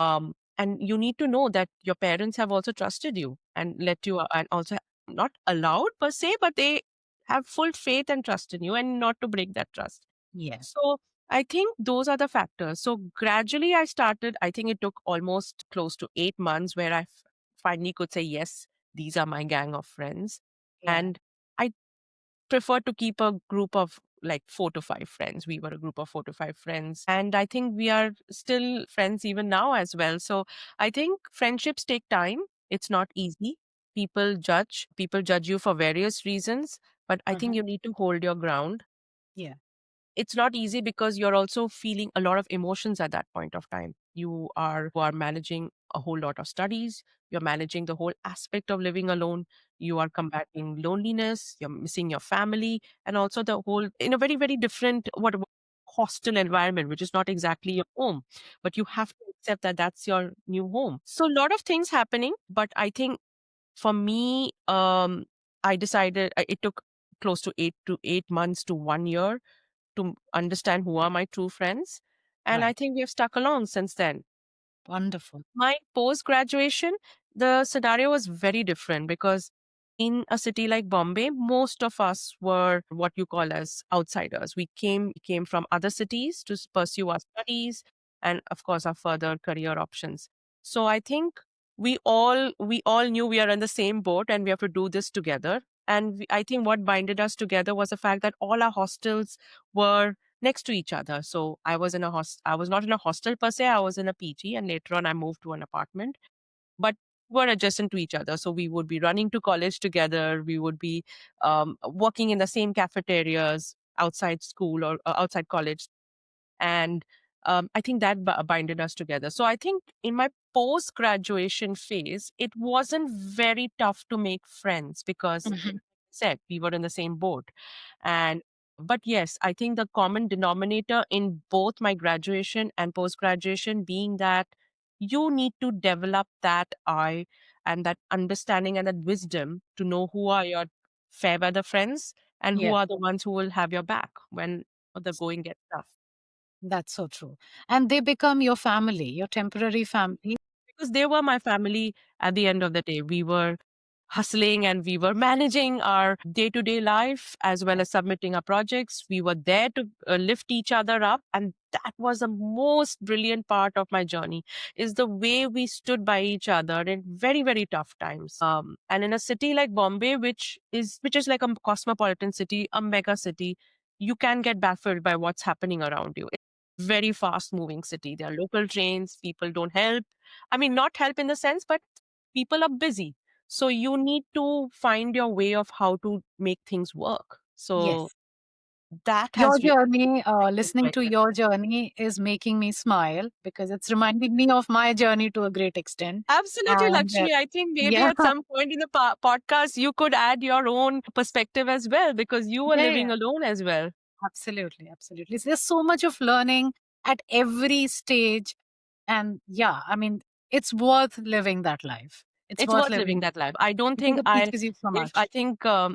S2: And you need to know that your parents have also trusted you and let you, and also not allowed per se, but they have full faith and trust in you, and not to break that trust.
S1: Yeah.
S2: So I think those are the factors. So gradually I started, I think it took almost close to 8 months where finally could say, yes, these are my gang of friends.
S1: Yeah.
S2: And I prefer to keep a group of like 4 to 5 friends. We were a group of 4 to 5 friends. And I think we are still friends even now as well. So I think friendships take time. It's not easy. People judge you for various reasons, but I think
S1: Uh-huh.
S2: you need to hold your ground.
S1: Yeah.
S2: It's not easy because you're also feeling a lot of emotions at that point of time. You are managing a whole lot of studies, you're managing the whole aspect of living alone, you are combating loneliness, you're missing your family, and also the whole in a very, very different hostile environment, which is not exactly your home, but you have to accept that that's your new home. So a lot of things happening, but I think for me, I decided it took close to 8 months to 1 year to understand who are my true friends. And I
S1: Right.
S2: think we have stuck along since then.
S1: Wonderful.
S2: My post graduation, the scenario was very different because in a city like Bombay, most of us were what you call as outsiders. We came from other cities to pursue our studies and of course our further career options. So I think we all knew we are in the same boat and we have to do this together. And I think what binded us together was the fact that all our hostels were next to each other. So I was not in a hostel per se, I was in a PG, and later on I moved to an apartment, but were adjacent to each other. So we would be running to college together. We would be working in the same cafeterias outside school or outside college. And I think that binded us together. So I think in my post graduation phase, it wasn't very tough to make friends because,
S1: Mhm.
S2: said, we were in the same boat. And but yes, I think the common denominator in both my graduation and post graduation being that you need to develop that eye and that understanding and that wisdom to know who are your fair weather friends and who
S1: Yeah.
S2: are the ones who will have your back when the going gets tough.
S1: That's so true. And they become your family, your temporary family.
S2: Because they were my family at the end of the day. We were hustling and we were managing our day to day life as well
S1: Yeah.
S2: as submitting our projects. We were there to lift each other up. And that was the most brilliant part of my journey is the way we stood by each other in very, very tough times. And in a city like Bombay, which is like a cosmopolitan city, a mega city, you can get baffled by what's happening around you. Very fast moving city. There are local trains, people don't help. I mean, not help in the sense, but people are busy. So you need to find your way of how to make things work. So
S1: Yes.
S2: that
S1: Your
S2: has really
S1: journey,
S2: affected
S1: listening
S2: my
S1: to
S2: career.
S1: your journey is making me smile because it's reminding me of my journey to a great extent.
S2: Absolutely,
S1: And
S2: Lakshmi. I think maybe
S1: yeah,
S2: at some point in the podcast, you could add your own perspective as well because you were
S1: yeah, yeah,
S2: living alone as well.
S1: absolutely, absolutely. So there's so much of learning at every stage. And yeah, I mean, it's worth living that life. It's
S2: It's
S1: worth
S2: worth living
S1: living
S2: that life. I don't
S1: because
S2: think
S1: it teaches you so much.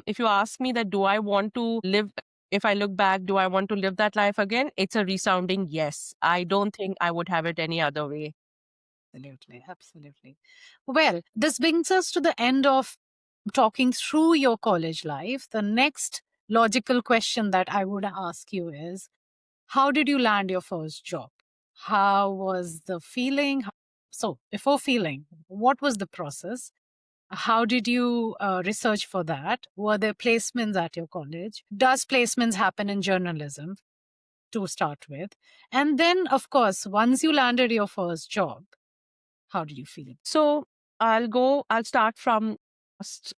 S2: if you ask me that do I want to live if I look back, do I want to live that life again? It's a resounding yes. I don't think I would have it any other way.
S1: Absolutely, absolutely. Well, this brings us to the end of talking through your college life. The next logical question that I would ask you is, how did you land your first job? How was the feeling? So, before feeling, what was the process? How did you research for that? Were there placements at your college? Does placements happen in journalism to start with? And then, of course, once you landed your first job, how did you feel?
S2: So I'll start from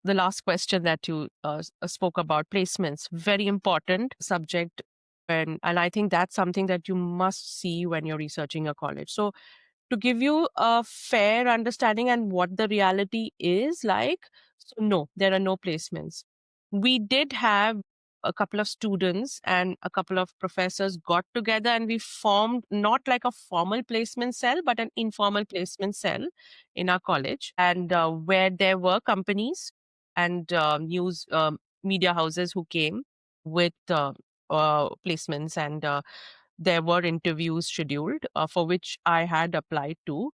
S2: the last question that you spoke about placements. Very important subject. And I think that's something that you must see when you're researching a college. So To give you a fair understanding and what the reality is like, so no, there are no placements. We did have a couple of students and a couple of professors got together and we formed not like a formal placement cell, but an informal placement cell in our college, and where there were companies and news media houses who came with placements, and there were interviews scheduled for which I had applied to.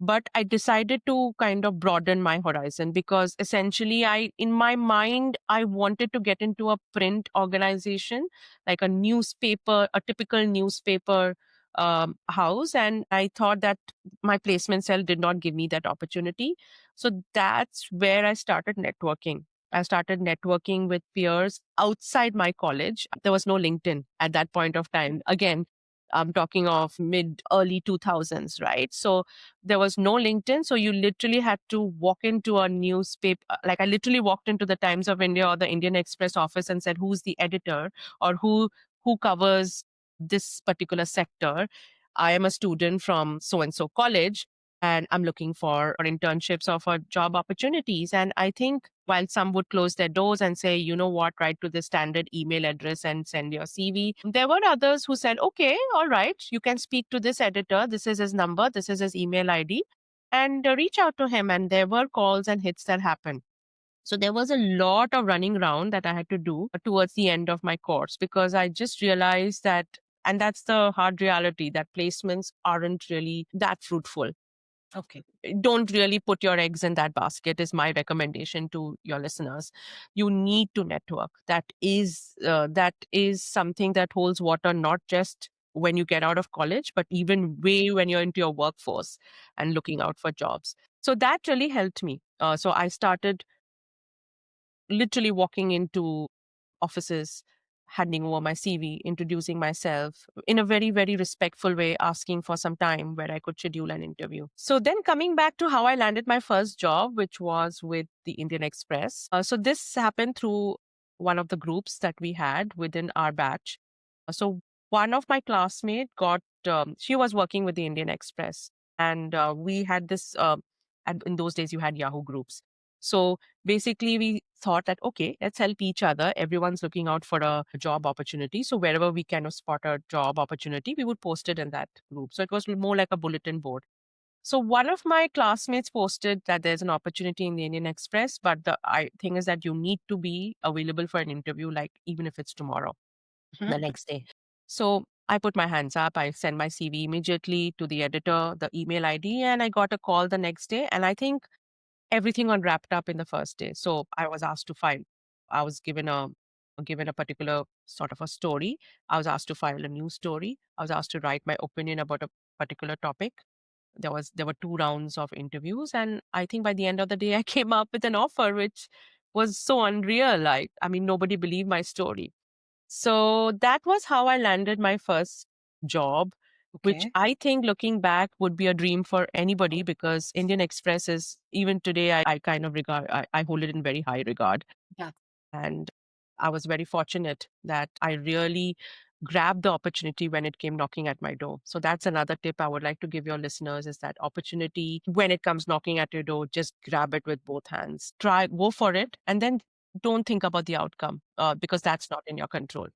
S2: But I decided to kind of broaden my horizon because essentially, in my mind, I wanted to get into a print organization, like a newspaper, a typical newspaper house. And I thought that my placement cell did not give me that opportunity. So that's where I started networking. I started networking with peers outside my college. There was no LinkedIn at that point of time. Again, I'm talking of mid early 2000s, right? So there was no LinkedIn. So you literally had to walk into a newspaper. Like I literally walked into the Times of India or the Indian Express office and said, who's the editor or who covers this particular sector? I am a student from so and so college and I'm looking for internships or for job opportunities. And I think while some would close their doors and say, you know what, write to the standard email address and send your CV, there were others who said, okay, all right, you can speak to this editor. This is his number, this is his email ID, and reach out to him. And there were calls and hits that happened. So there was a lot of running around that I had to do towards the end of my course because I just realized that, and that's the hard reality, that placements aren't really that fruitful.
S1: Okay.
S2: Don't really put your eggs in that basket is my recommendation to your listeners. You need to network. That is something that holds water not just when you get out of college, but even way when you're into your workforce and looking out for jobs. So that really helped me. So I started literally walking into offices, handing over my CV, introducing myself in a very, very respectful way, asking for some time where I could schedule an interview. So then coming back to how I landed my first job, which was with the Indian Express. So this happened through one of the groups that we had within our batch. So one of my classmates she was working with the Indian Express, and we had this, and in those days you had Yahoo groups. So basically we thought that, okay, let's help each other. Everyone's looking out for a job opportunity. So wherever we kind of spot a job opportunity, we would post it in that group. So it was more like a bulletin board. So one of my classmates posted that there's an opportunity in the Indian Express, but thing is that you need to be available for an interview, like even if it's tomorrow, the
S1: Mhm.
S2: next day. So I put my hands up. I sent my CV immediately to the editor, the email ID, and I got a call the next day. And I think everything got wrapped up in the first day. So I was asked to file. I was given a particular sort of a story. I was asked to file a news story. I was asked to write my opinion about a particular topic. There were 2 rounds of interviews, and I think by the end of the day, I came up with an offer, which was so unreal. Like, I mean, nobody believed my story. So that was how I landed my first job, which
S1: Okay.
S2: I think looking back would be a dream for anybody because Indian Express is, even today, I kind of I hold it in very high regard.
S1: Yeah.
S2: And I was very fortunate that I really grabbed the opportunity when it came knocking at my door. So that's another tip I would like to give your listeners is that opportunity, when it comes knocking at your door, just grab it with both hands. Try, go for it, and then don't think about the outcome because that's not in your control.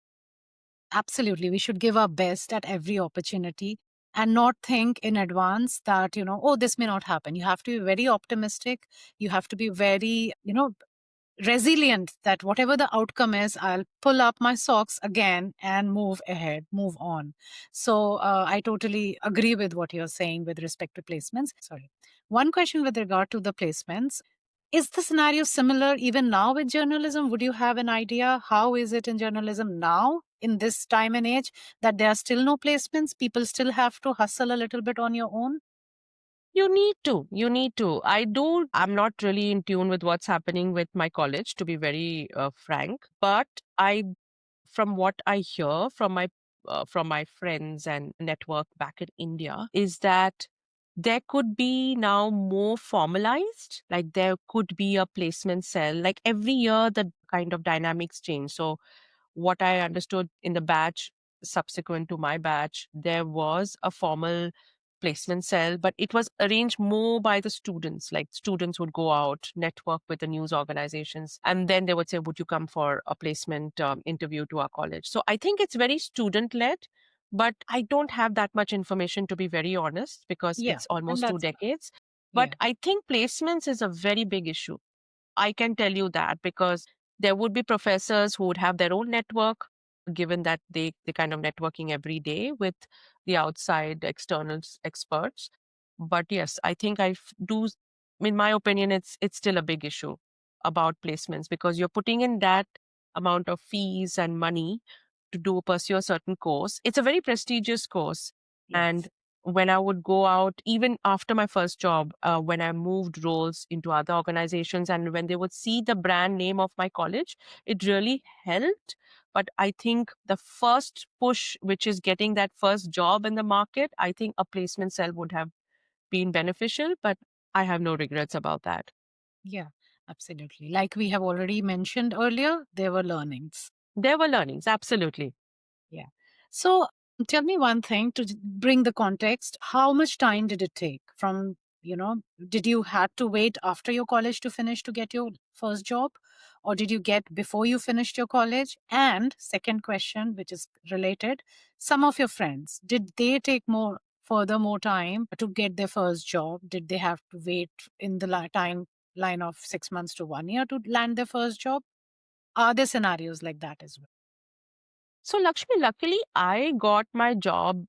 S1: Absolutely. We should give our best at every opportunity and not think in advance that, oh, this may not happen. You have to be very optimistic. You have to be very, resilient that whatever the outcome is, I'll pull up my socks again and move ahead, move on. So I totally agree with what you're saying with respect to placements. Sorry. One question with regard to the placements. Is the scenario similar even now with journalism? Would you have an idea? How is it in journalism now in this time and age that there are still no placements? People still have to hustle a little bit on your own?
S2: You need to. You need to. I'm not really in tune with what's happening with my college, to be very frank. But from what I hear from my friends and network back in India, is that there could be now more formalized. Like there could be a placement cell. Like every year, the kind of dynamics change. So what I understood in the batch subsequent to my batch, there was a formal placement cell, but it was arranged more by the students. Like students would go out, network with the news organizations, and then they would say, would you come for a placement interview to our college? So I think it's very student led, but I don't have that much information, to be very honest, because
S1: Yeah,
S2: it's
S1: and
S2: almost two
S1: that's
S2: decades. But
S1: yeah,
S2: I think placements is a very big issue. I can tell you that because there would be professors who would have their own network, given that they kind of networking every day with the outside external experts. But yes, I think in my opinion, it's still a big issue about placements because you're putting in that amount of fees and money to pursue a certain course. It's a very prestigious course.
S1: yes,
S2: And when I would go out, even after my first job, when I moved roles into other organizations, and when they would see the brand name of my college, it really helped. But I think the first push, which is getting that first job in the market, I think a placement cell would have been beneficial, but I have no regrets about that.
S1: yeah, absolutely. Like we have already mentioned earlier, there were learnings.
S2: There were learnings, absolutely.
S1: Yeah. So tell me one thing to bring the context. How much time did it take from, did you had to wait after your college to finish to get your first job? Or did you get before you finished your college? And second question, which is related, some of your friends, did they take more time to get their first job? Did they have to wait in the time line of 6 months to 1 year to land their first job? Are there scenarios like that as well?
S2: So, Lakshmi, luckily, I got my job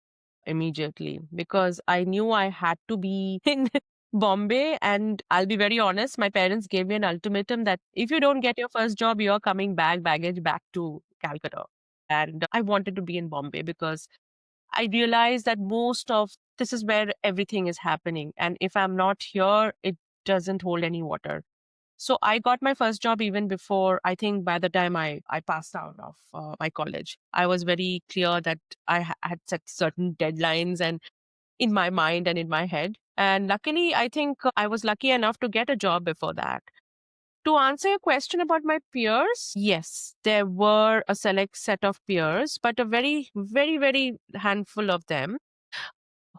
S2: immediately because I knew I had to be in Bombay. And I'll be very honest, my parents gave me an ultimatum that if you don't get your first job, you're coming baggage back to Calcutta. And I wanted to be in Bombay because I realized that most of this is where everything is happening. And if I'm not here, it doesn't hold any water. So I got my first job even before, I think by the time I passed out of my college. I was very clear that had set certain deadlines and in my mind and in my head. And luckily, I think I was lucky enough to get a job before that. To answer your question about my peers, yes, there were a select set of peers, but a very, very, very handful of them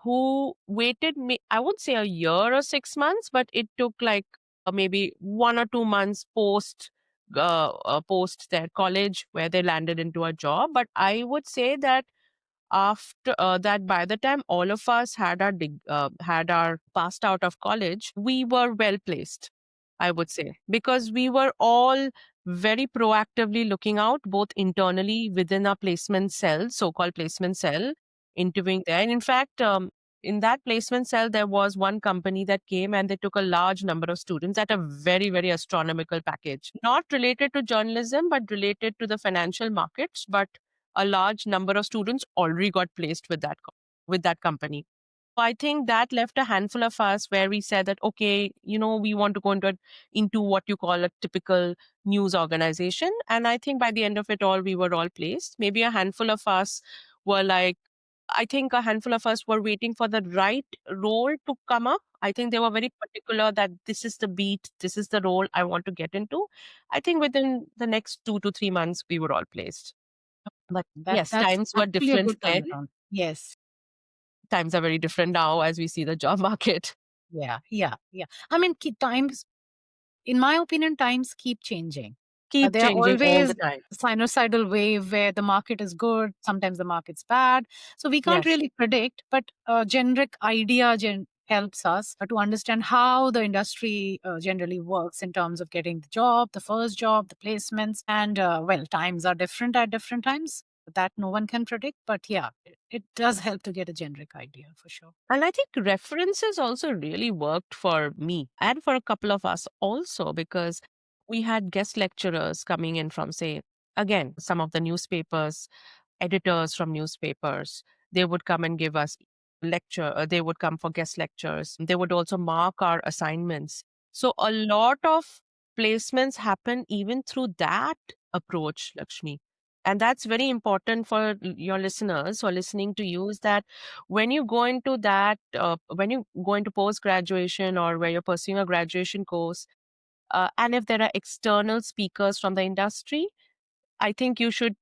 S2: who waited me, I would say a year or 6 months, but it took like maybe 1 or 2 months post their college where they landed into a job. But I would say that after that, by the time all of us had our passed out of college, we were well placed, I would say, because we were all very proactively looking out both internally within our placement cell, so-called placement cell, interviewing there. And in fact, in that placement cell, there was one company that came and they took a large number of students at a very, very astronomical package, not related to journalism, but related to the financial markets. But a large number of students already got placed with with that company. I think that left a handful of us where we said that, okay, we want to go into what you call a typical news organization. And I think by the end of it all, we were all placed. Maybe a handful of us were like, I think a handful of us were waiting for the right role to come up. I think they were very particular that this is the beat, this is the role I want to get into. I think within the next 2 to 3 months, we were all placed. But yes,
S1: That's
S2: times were
S1: actually a
S2: different
S1: good
S2: then.
S1: turnaround. Yes.
S2: Times are very different now as we see the job market.
S1: Yeah. Yeah. Yeah. I mean, times, in my opinion, times keep changing.
S2: Keep
S1: There are
S2: changing all the
S1: always
S2: time.
S1: sinusoidal wave where the market is good, sometimes the market's bad. So we can't
S2: Yes.
S1: really predict, but a generic idea helps us to understand how the industry generally works in terms of getting the job, the first job, the placements. And well, times are different at different times. That no one can predict. But yeah, it does help to get a generic idea for sure.
S2: And I think references also really worked for me and for a couple of us also because we had guest lecturers coming in from, say, again, some of the newspapers, editors from newspapers. They would come and give us lecture. They would come for guest lectures. They would also mark our assignments. So a lot of placements happen even through that approach, Lakshmi. And that's very important for your listeners who are listening to you is that when you go into post graduation or where you're pursuing a graduation course, and if there are external speakers from the industry, I think you should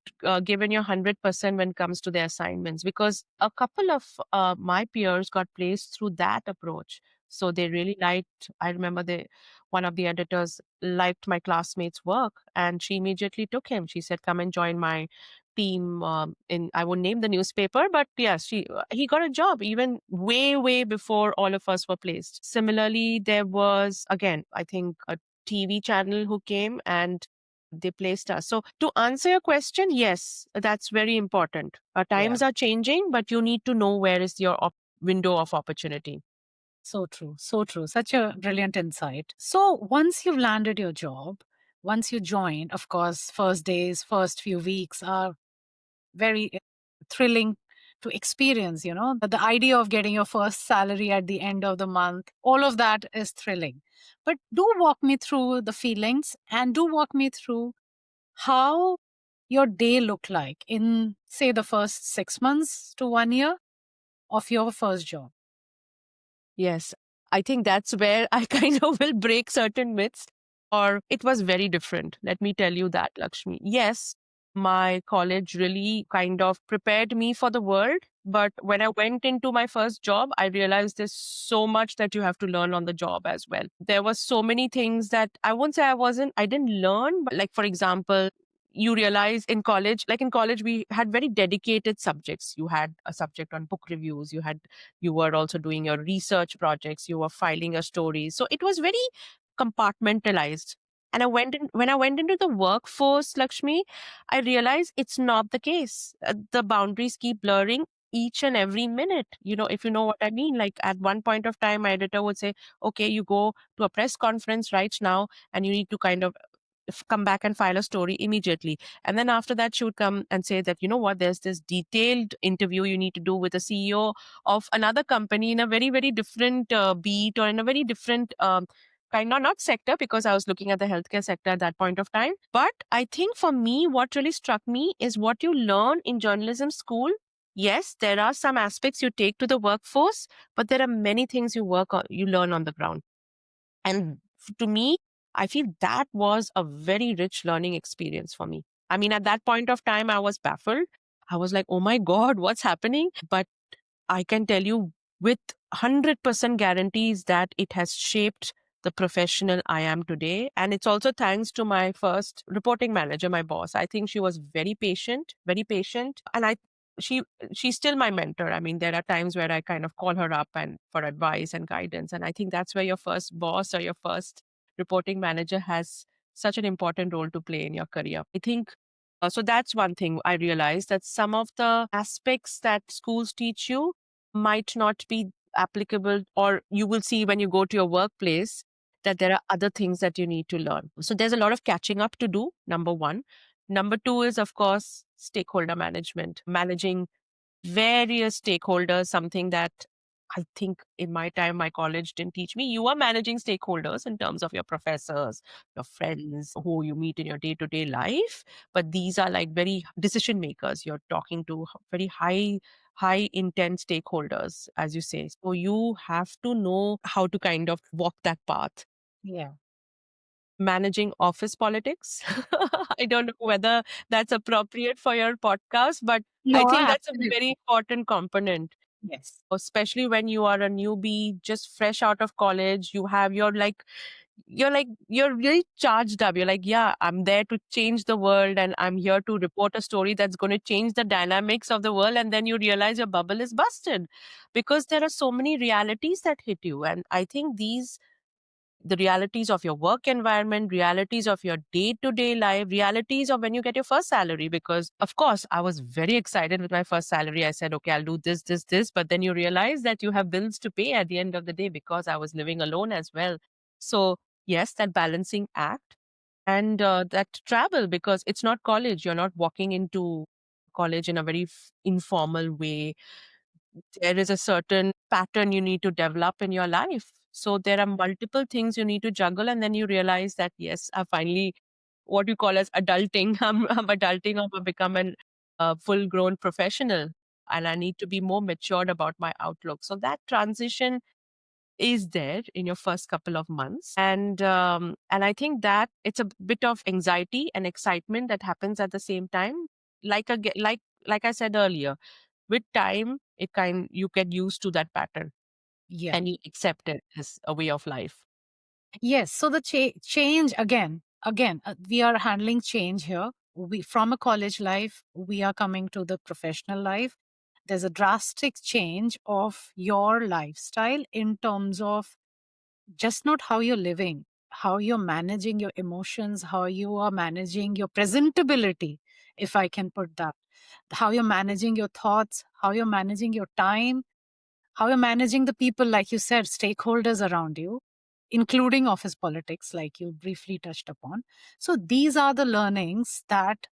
S2: give in your 100% when it comes to their assignments, because a couple of my peers got placed through that approach. So they really liked, I remember one of the editors liked my classmate's work and she immediately took him. She said, come and join my team I won't name the newspaper, but yes, he got a job even way, way before all of us were placed. Similarly, there was, again, I think a TV channel who came and they placed us. So to answer your question, yes, that's very important.
S1: Yeah.
S2: Times are changing, but you need to know where is your window of opportunity.
S1: So true. So true. Such a brilliant insight. So once you've landed your job, once you joined, of course, first days, first few weeks are very thrilling to experience, the idea of getting your first salary at the end of the month, all of that is thrilling. But do walk me through the feelings and do walk me through how your day looked like in, say, the first 6 months to 1 year of your first job.
S2: Yes, I think that's where I kind of will break certain myths, or it was very different. Let me tell you that, Lakshmi. Yes, my college really kind of prepared me for the world. But when I went into my first job, I realized there's so much that you have to learn on the job as well. There was so many things that I won't say I didn't learn, but like, for example, you realize like in college, we had very dedicated subjects. You had a subject on book reviews, you were also doing your research projects, you were filing your stories, so it was very compartmentalized. And when I went into the workforce, Lakshmi, I realized it's not the case. The boundaries keep blurring each and every minute, if you know what I mean. Like at one point of time, my editor would say, okay, you go to a press conference right now and you need to kind of come back and file a story immediately. And then after that, she would come and say that, you know what, there's this detailed interview you need to do with a CEO of another company in a very, very different beat, or in a very different kind of, not sector, because I was looking at the healthcare sector at that point of time. But I think for me, what really struck me is what you learn in journalism school. Yes, there are some aspects you take to the workforce, but there are many things you learn on the ground. And to me, I feel that was a very rich learning experience for me. I mean, at that point of time, I was baffled. I was like, oh my God, what's happening? But I can tell you with 100% guarantees that it has shaped the professional I am today. And it's also thanks to my first reporting manager, my boss. I think she was very patient, very patient. And she she's still my mentor. I mean, there are times where I kind of call her up and for advice and guidance. And I think that's where your first boss or your first reporting manager has such an important role to play in your career. I think so that's one thing I realized, that some of the aspects that schools teach you might not be applicable, or you will see when you go to your workplace that there are other things that you need to learn. So there's a lot of catching up to do, number one. Number two is, of course, stakeholder management, managing various stakeholders, something that I think in my time, my college didn't teach me. You are managing stakeholders in terms of your professors, your friends, who you meet in your day to day life. But these are like very decision makers. You're talking to very high intent stakeholders, as you say. So you have to know how to kind of walk that path.
S1: Yeah.
S2: Managing office politics. I don't know whether that's appropriate for your podcast, but I
S1: No,
S2: think that's a
S1: absolutely.
S2: very important component,
S1: Yes.
S2: especially when you are a newbie, just fresh out of college. You're really charged up. You're like, yeah, I'm there to change the world and I'm here to report a story that's going to change the dynamics of the world. And then you realize your bubble is busted because there are so many realities that hit you. And I think the realities of your work environment, realities of your day to day life, realities of when you get your first salary. Because, of course, I was very excited with my first salary. I said, okay, I'll do this, this, this. But then you realize that you have bills to pay at the end of the day, because I was living alone as well. So, yes, that balancing act, and that travel, because it's not college. You're not walking into college in a very informal way. There is a certain pattern you need to develop in your life. So there are multiple things you need to juggle. And then you realize that, yes, I finally, what you call as adulting, I'm adulting, I'm become a full grown professional, and I need to be more matured about my outlook. So that transition is there in your first couple of months, and I think that it's a bit of anxiety and excitement that happens at the same time. Like I said earlier, with time, it kind you get used to that pattern
S1: Yeah.
S2: and you accept it as a way of life.
S1: Yes. So the change again, we are handling change here. We from a college life, we are coming to the professional life. There's a drastic change of your lifestyle in terms of just not how you're living, how you're managing your emotions, how you are managing your presentability, if I can put that, how you're managing your thoughts, how you're managing your time, how you're managing the people, like you said, stakeholders around you, including office politics, like you briefly touched upon. So these are the learnings that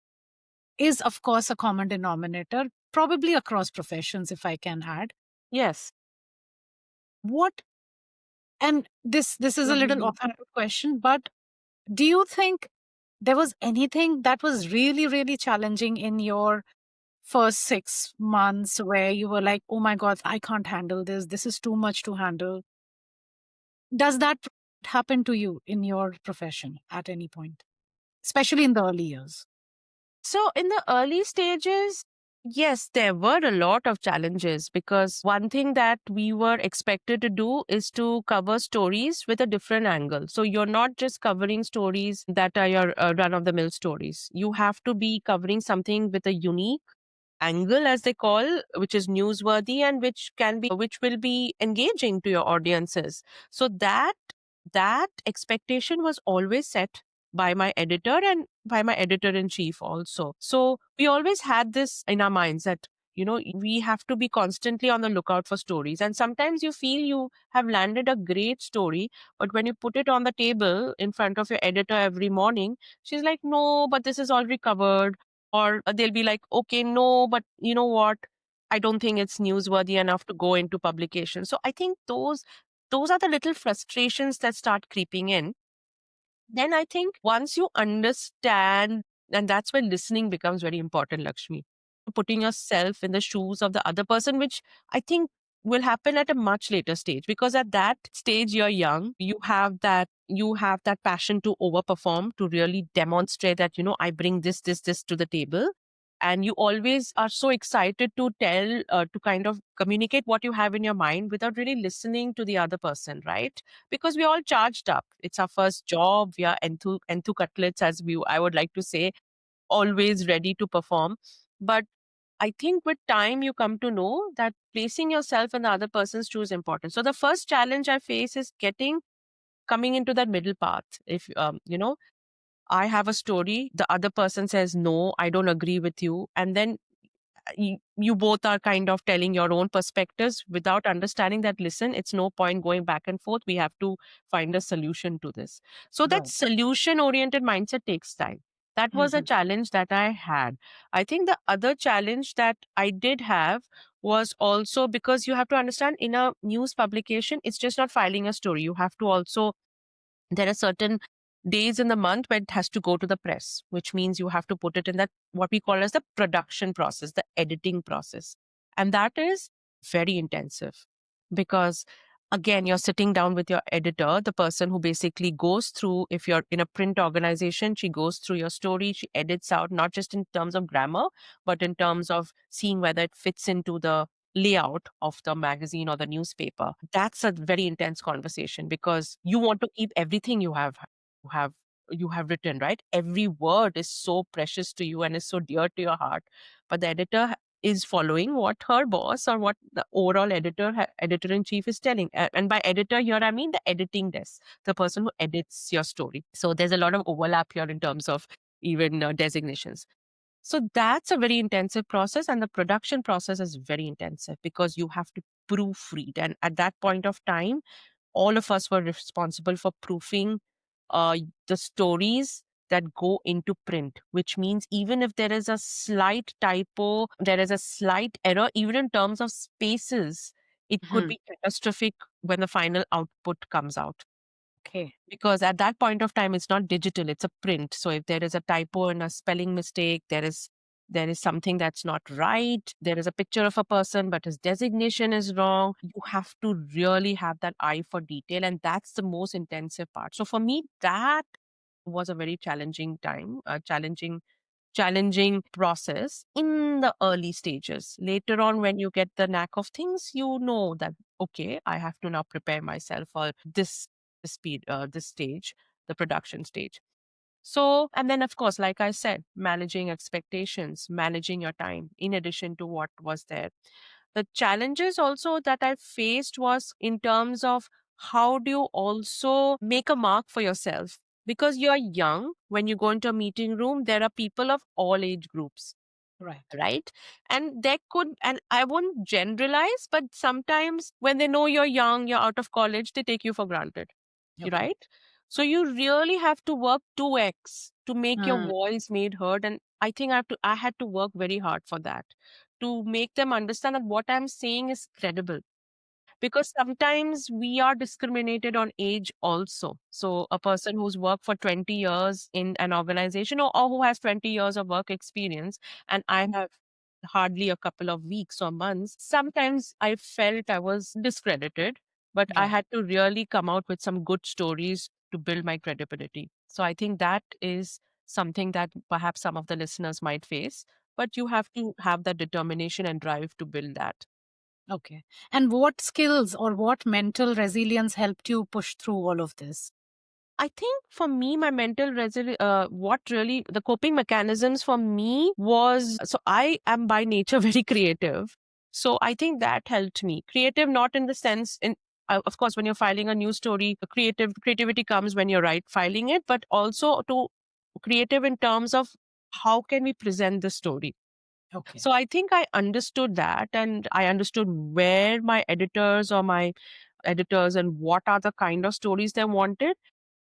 S1: is, of course, a common denominator, probably across professions, if I can add.
S2: Yes.
S1: What, and this is a little offhand question, but do you think there was anything that was really, really challenging in your first 6 months where you were like, oh my God, I can't handle this. This is too much to handle. Does that happen to you in your profession at any point, especially in the early years?
S2: So, in the early stages, yes, there were a lot of challenges because one thing that we were expected to do is to cover stories with a different angle. So, you're not just covering stories that are your run of the mill stories. You have to be covering something with a unique angle, as they call, which is newsworthy and which will be engaging to your audiences. So that expectation was always set by my editor and by my editor in chief also. So we always had this in our minds that we have to be constantly on the lookout for stories, and sometimes you feel you have landed a great story, but when you put it on the table in front of your editor every morning, she's like, no, but this is already covered. Or they'll be like, okay, no, but you know what, I don't think it's newsworthy enough to go into publication. So I think those are the little frustrations that start creeping in. Then I think once you understand, and that's when listening becomes very important, Lakshmi. Putting yourself in the shoes of the other person, which I think will happen at a much later stage, because at that stage you're young, you have that passion to overperform, to really demonstrate that I bring this to the table, and you always are so excited to tell, to kind of communicate what you have in your mind without really listening to the other person, right? Because we're all charged up. It's our first job. We are enthu cutlets, as I would like to say, always ready to perform. But I think with time, you come to know that placing yourself in the other person's shoes is important. So the first challenge I face is coming into that middle path. If, I have a story, the other person says, no, I don't agree with you. And then you both are kind of telling your own perspectives without understanding that, listen, it's no point going back and forth. We have to find a solution to this. So that
S1: Right.
S2: solution oriented mindset takes time. That was a
S1: Mhm.
S2: challenge that I had. I think the other challenge that I did have was also because you have to understand, in a news publication, it's just not filing a story. You have to also, there are certain days in the month where it has to go to the press, which means you have to put it in that what we call as the production process, the editing process. And that is very intensive because, again, you're sitting down with your editor, the person who basically goes through, if you're in a print organization, she goes through your story, she edits out, not just in terms of grammar, but in terms of seeing whether it fits into the layout of the magazine or the newspaper. That's a very intense conversation because you want to keep everything you have you have written, right? Every word is so precious to you and is so dear to your heart. But the editor is following what her boss or what the overall editor in chief is telling. And by editor here, I mean the editing desk, the person who edits your story. So there's a lot of overlap here in terms of even designations. So that's a very intensive process, and the production process is very intensive because you have to proofread. And at that point of time, all of us were responsible for proofing uh, the stories that go into print, which means even if there is a slight typo, there is a slight error, even in terms of spaces, it could
S1: Mhm.
S2: be catastrophic when the final output comes out.
S1: Okay.
S2: Because at that point of time, it's not digital, it's a print. So if there is a typo and a spelling mistake, there is there is something that's not right. There is a picture of a person, but his designation is wrong. You have to really have that eye for detail. And that's the most intensive part. So for me, that was a very challenging time, a challenging process in the early stages. Later on, when you get the knack of things, you know that, okay, I have to now prepare myself for this speed, this stage, the production stage. So, and then of course, like I said, managing expectations, managing your time in addition to what was there. The challenges also that I faced was in terms of how do you also make a mark for yourself? Because you're young, when you go into a meeting room, there are people of all age groups,
S1: Right.
S2: right? And there could, and I won't generalize, but sometimes when they know you're young, you're out of college, they take you for granted,
S1: Okay.
S2: right? So you really have to work 2x to make your
S1: Mm,
S2: voice made heard. And I think I had to work very hard for that, to make them understand that what I'm saying is credible, because sometimes we are discriminated on age also. So a person who's worked for 20 years in an organization, or who has 20 years of work experience, and I have hardly a couple of weeks or months, sometimes I felt I was discredited, but I
S1: right.
S2: had to really come out with some good stories to build my credibility. So I think that is something that perhaps some of the listeners might face, but you have to have that determination and drive to build that.
S1: Okay. And what skills or what mental resilience helped you push through all of this?
S2: I think for me, my what really the coping mechanisms for me was, so I am by nature very creative. So I think that helped me. Creative, not in the sense, of course, when you're filing a news story, the creativity comes when you're filing it, but also to creative in terms of how can we present the story.
S1: Okay.
S2: So I think I understood that, and I understood where my editors and what are the kind of stories they wanted.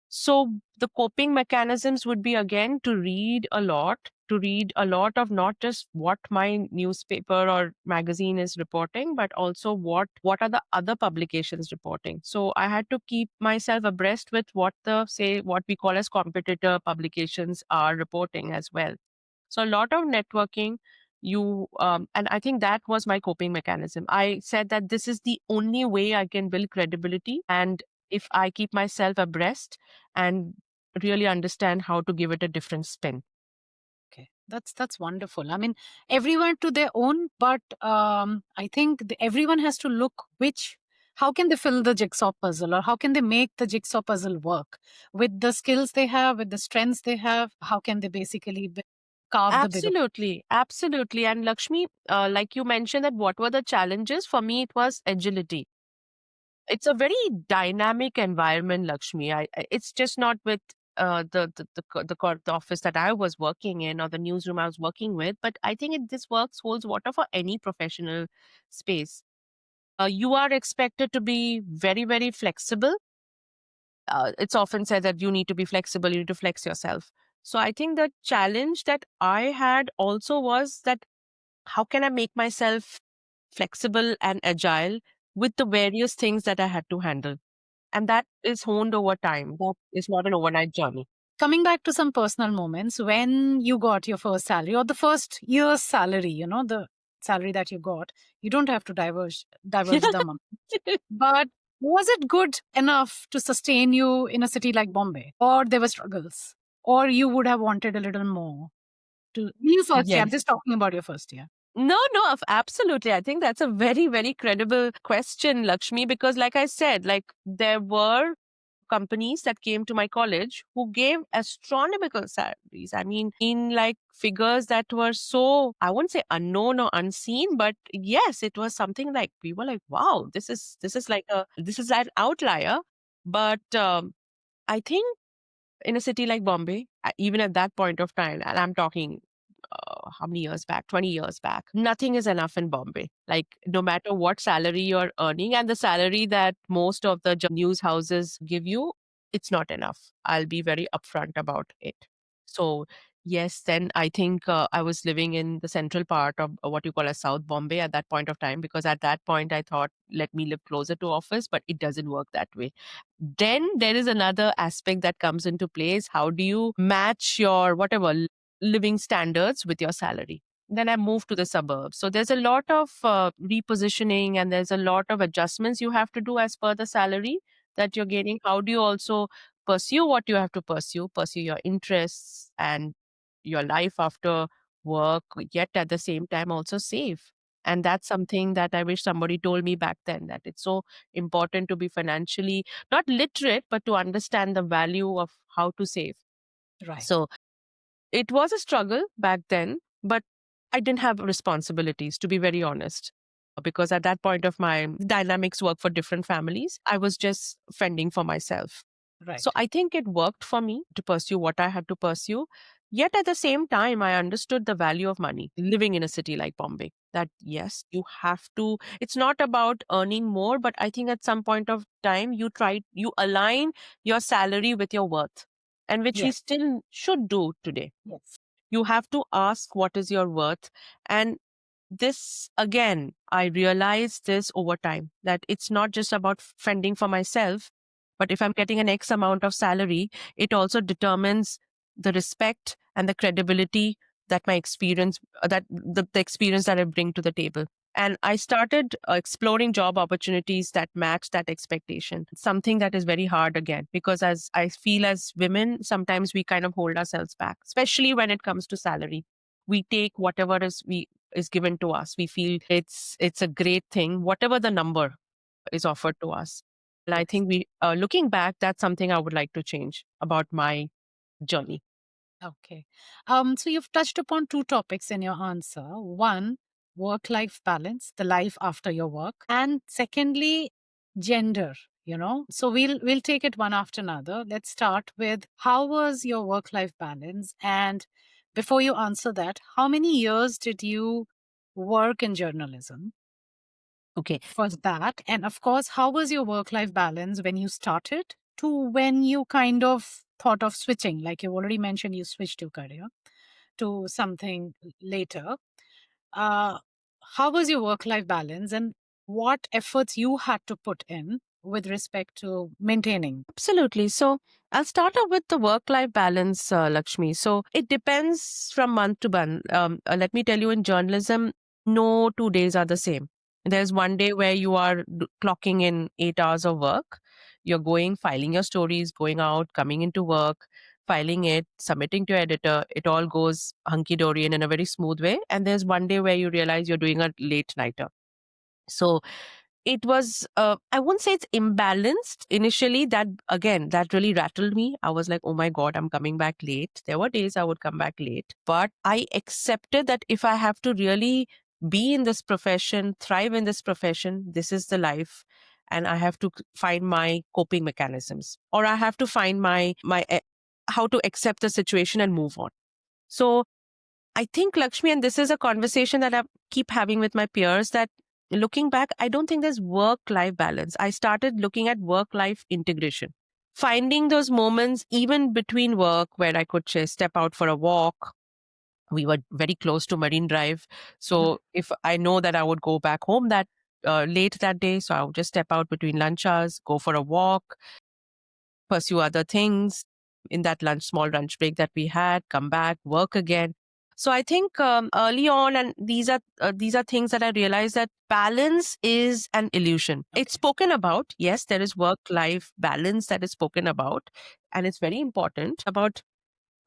S2: So the coping mechanisms would be again to read a lot of not just what my newspaper or magazine is reporting, but also what are the other publications reporting. So I had to keep myself abreast with what we call as competitor publications are reporting as well. So a lot of networking, and I think that was my coping mechanism. I said that this is the only way I can build credibility, and if I keep myself abreast and really understand how to give it a different spin.
S1: Okay, that's wonderful. I mean, everyone to their own, but I think everyone has to look which. How can they fill the jigsaw puzzle, or how can they make the jigsaw puzzle work with the skills they have, with the strengths they have? How can they basically carve the bigger?
S2: Absolutely, absolutely. And Lakshmi, like you mentioned, that what were the challenges? For me, it was agility. It's a very dynamic environment, Lakshmi. It's just not with the office that I was working in, or the newsroom I was working with, but I think this works holds water for any professional space. You are expected to be very, very flexible. It's often said that you need to be flexible, you need to flex yourself. So I think the challenge that I had also was that how can I make myself flexible and agile with the various things that I had to handle? And that is honed over time. That is not an overnight journey.
S1: Coming back to some personal moments, when you got your first salary or the first year's salary, the salary that you got, you don't have to divulge the amount. But was it good enough to sustain you in a city like Bombay? Or there were struggles? Or you would have wanted a little more to your first year? I'm
S2: Yes.
S1: just talking about your first year.
S2: No, no, absolutely. I think that's a very, very credible question, Lakshmi, because like I said, like there were companies that came to my college who gave astronomical salaries. I mean, in like figures that were so, I wouldn't say unknown or unseen, but yes, it was something like we were like, wow, this is an outlier. But I think in a city like Bombay, even at that point of time, and I'm talking how many years back, 20 years back, nothing is enough in Bombay. Like, no matter what salary you're earning, and the salary that most of the news houses give you, it's not enough. I'll be very upfront about it. So, yes, then I think I was living in the central part of what you call as South Bombay at that point of time, because at that point I thought, let me live closer to office, but it doesn't work that way. Then there is another aspect that comes into place. How do you match your whatever living standards with your salary? Then I moved to the suburbs. So there's a lot of repositioning, and there's a lot of adjustments you have to do as per the salary that you're gaining. How do you also pursue what you have to pursue your interests and your life after work, yet at the same time also save? And that's something that I wish somebody told me back then, that it's so important to be financially not literate, but to understand the value of how to save.
S1: Right.
S2: So it was a struggle back then, but I didn't have responsibilities, to be very honest. Because at that point of my dynamics work for different families, I was just fending for myself. So
S1: Right.
S2: I think it worked for me to pursue what I had to pursue. Yet at the same time, I understood the value of money living in a city like Bombay. That yes, you have to, it's not about earning more, but I think at some point of time, you align your salary with your worth, and which we
S1: Yes.
S2: still should do today.
S1: Yes.
S2: You have to ask what is your worth. And this again, I realized this over time, that it's not just about fending for myself, but if I'm getting an X amount of salary, it also determines the respect and the credibility that my experience, that the experience that I bring to the table. And I started exploring job opportunities that match that expectation. Something that is very hard again, because as I feel as women, sometimes we kind of hold ourselves back, especially when it comes to salary. We take whatever is given to us. We feel it's a great thing, whatever the number is offered to us. And I
S1: Yes.
S2: think we, looking back, that's something I would like to change about my journey.
S1: Okay. So you've touched upon two topics in your answer. One, work-life balance, the life after your work, and secondly, gender. So we'll take it one after another. Let's start with how was your work-life balance, and before you answer that, how many years did you work in journalism?
S2: Okay.
S1: First that, and of course, how was your work-life balance when you started to when you kind of thought of switching? Like you already mentioned, you switched your career to something later. Uh, how was your work-life balance, and what efforts you had to put in with respect to maintaining?
S2: Absolutely. So I'll start off with the work-life balance, Lakshmi. So it depends from month to month. Let me tell you, in journalism, no 2 days are the same. There's one day where you are clocking in 8 hours of work. You're going, filing your stories, going out, coming into work, filing it, submitting to editor. It all goes hunky dory and in a very smooth way. And there's one day where you realize you're doing a late nighter. So it was, I wouldn't say it's imbalanced initially. That again, that really rattled me. I was like, oh my God, I'm coming back late. There were days I would come back late, but I accepted that if I have to really be in this profession, thrive in this profession, this is the life. And I have to find my coping mechanisms, or I have to find how to accept the situation and move on. So I think, Lakshmi, and this is a conversation that I keep having with my peers, that looking back, I don't think there's work life balance. I started looking at work life integration, finding those moments even between work where I could just step out for a walk. We were very close to Marine Drive. So if I know that I would go back home that late that day, so I would just step out between lunch hours, go for a walk, pursue other things in that small lunch break that we had, come back, work again. So I think early on, and these are things that I realized, that balance is an illusion. It's
S1: Okay.
S2: spoken about. Yes, there is work life balance that is spoken about, and it's very important about.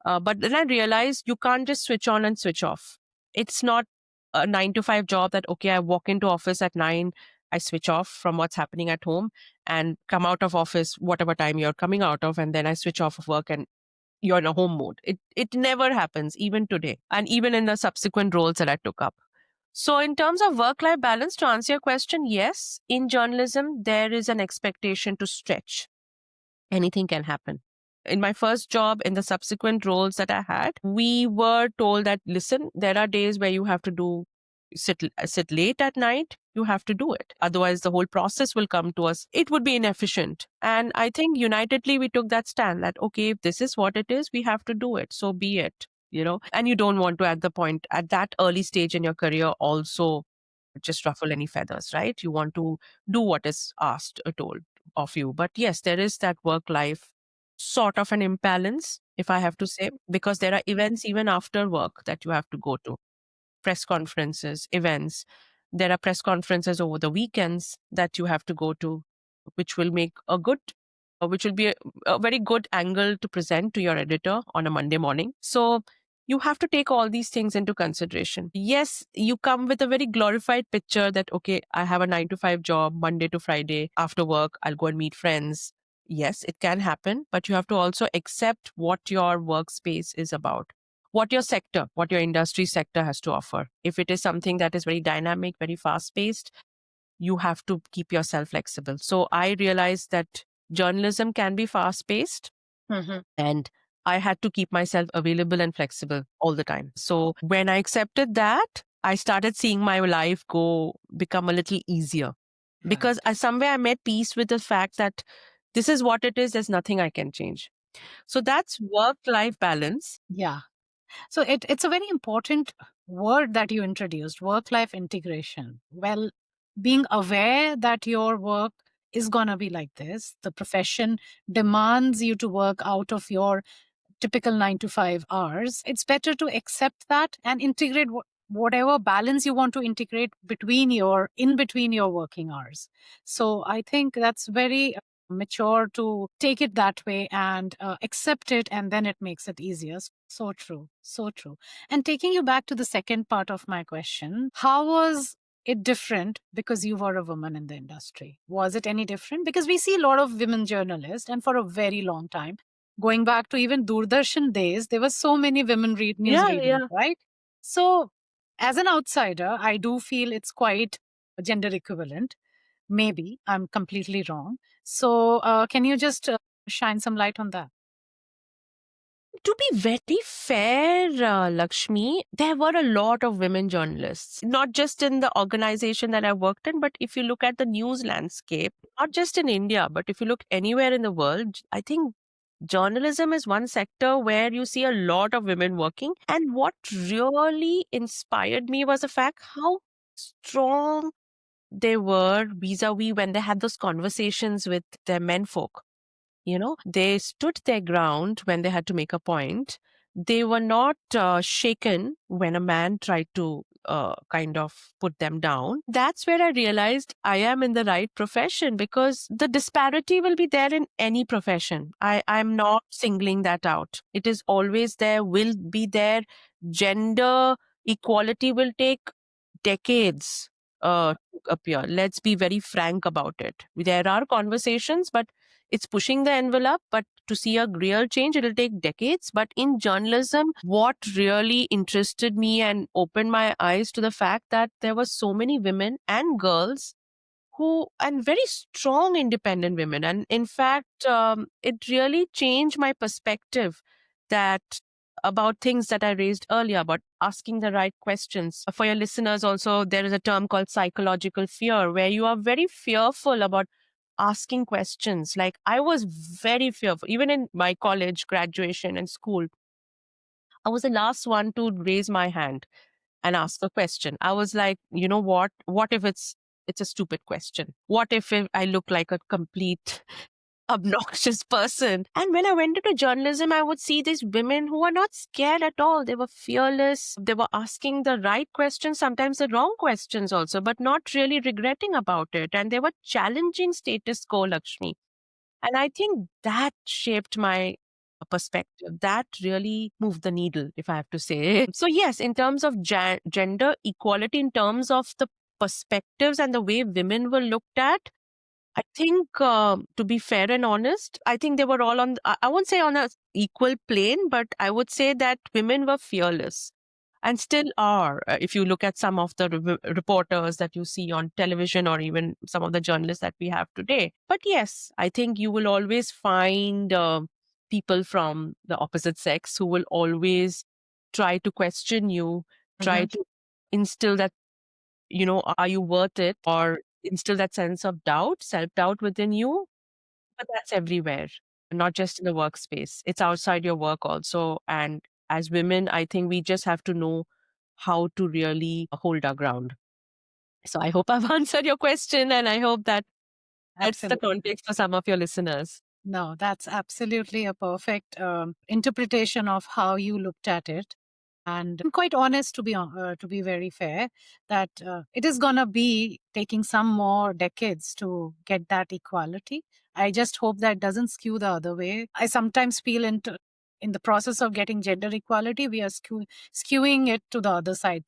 S2: But then I realized you can't just switch on and switch off. It's not a 9 to 5 job that, okay, I walk into office at 9, I switch off from what's happening at home and come out of office, whatever time you're coming out of, and then I switch off of work and you're in a home mode. It never happens, even today, and even in the subsequent roles that I took up. So, in terms of work life balance, to answer your question, yes, in journalism, there is an expectation to stretch. Anything can happen. In my first job, in the subsequent roles that I had, we were told that, listen, there are days where you have to sit late at night. You have to do it. Otherwise, the whole process will come to us. It would be inefficient. And I think unitedly we took that stand that, okay, if this is what it is, we have to do it. So be it, and you don't want to, at that early stage in your career, also just ruffle any feathers, right? You want to do what is asked or told of you. But yes, there is that work life sort of an imbalance, if I have to say, because there are events even after work that you have to go to. press conferences, events. There are press conferences over the weekends that you have to go to, which will make a good, which will be a very good angle to present to your editor on a Monday morning. So you have to take all these things into consideration. Yes, you come with a very glorified picture that, okay, I have a 9 to 5 job, Monday to Friday. After work, I'll go and meet friends. Yes, it can happen, but you have to also accept what your workspace is about, what your sector, what your industry sector has to offer. If it is something that is very dynamic, very fast paced, you have to keep yourself flexible. So I realized that journalism can be fast paced, and I had to keep myself available and flexible all the time. So when I accepted that, I started seeing my life become a little easier, because somewhere I made peace with the fact that this is what it is. There's nothing I can change. So that's work-life balance.
S1: Yeah. So it's a very important word that you introduced, work-life integration. Well, being aware that your work is going to be like this, the profession demands you to work out of your typical 9 to 5 hours, it's better to accept that and integrate whatever balance you want to integrate in between your working hours. So I think that's very mature to take it that way and accept it, and then it makes it easier. So true, so true. And taking you back to the second part of my question, how was it different because you were a woman in the industry? Was it any different? Because we see a lot of women journalists, and for a very long time, going back to even Doordarshan days, there were so many women news
S2: Yeah,
S1: readers,
S2: yeah.
S1: right? So, as an outsider, I do feel it's quite gender equivalent. Maybe I'm completely wrong. So, can you just shine some light on that?
S2: To be very fair, Lakshmi, there were a lot of women journalists, not just in the organization that I worked in, but if you look at the news landscape, not just in India, but if you look anywhere in the world, I think journalism is one sector where you see a lot of women working. And what really inspired me was the fact how strong they were vis-a-vis when they had those conversations with their menfolk. They stood their ground when they had to make a point. They were not shaken when a man tried to kind of put them down. That's where I realized I am in the right profession, because the disparity will be there in any profession. I'm not singling that out. It is always there, will be there. Gender equality will take decades to appear. Let's be very frank about it. There are conversations, but it's pushing the envelope. But to see a real change, it'll take decades. But in journalism, what really interested me and opened my eyes to the fact that there were so many women and girls and very strong independent women. And in fact, it really changed my perspective that about things that I raised earlier about asking the right questions. For your listeners also, there is a term called psychological fear, where you are very fearful about asking questions. Like I was very fearful, even in my college graduation and school. I was the last one to raise my hand and ask a question. I was like, you know what? What if it's a stupid question? What if I look like a complete obnoxious person? And when I went into journalism, I would see these women who were not scared at all. They were fearless. They were asking the right questions, sometimes the wrong questions also, but not really regretting about it. And they were challenging status quo, Lakshmi. And I think that shaped my perspective. That really moved the needle, if I have to say. So, yes, in terms of gender equality, in terms of the perspectives and the way women were looked at, I think, to be fair and honest, I think they were all I won't say on a equal plane, but I would say that women were fearless and still are. If you look at some of the reporters that you see on television, or even some of the journalists that we have today. But yes, I think you will always find people from the opposite sex who will always try to question you, try to instill that, are you worth it? Or instill that sense of doubt, self doubt within you. But that's everywhere, not just in the workspace. It's outside your work also. And as women, I think we just have to know how to really hold our ground. So I hope I've answered your question, and I hope that that's the
S1: Absolutely.
S2: context for some of your listeners.
S1: No, that's absolutely a perfect interpretation of how you looked at it. And I'm quite honest, to be very fair, that it is gonna be taking some more decades to get that equality. I just hope that doesn't skew the other way. I sometimes feel in the process of getting gender equality, we are skewing it to the other side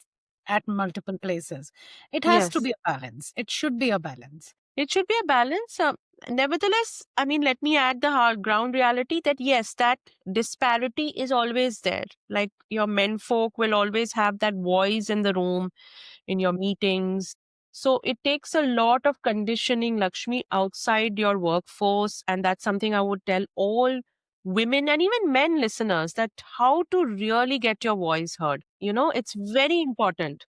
S1: at multiple places. It has to
S2: Yes.
S1: be a balance. It should be a balance.
S2: It should be a balance. Nevertheless, I mean, let me add the hard ground reality that yes, that disparity is always there. Like your men folk will always have that voice in the room, in your meetings. So it takes a lot of conditioning, Lakshmi, outside your workforce. And that's something I would tell all women and even men listeners, that how to really get your voice heard. It's very important.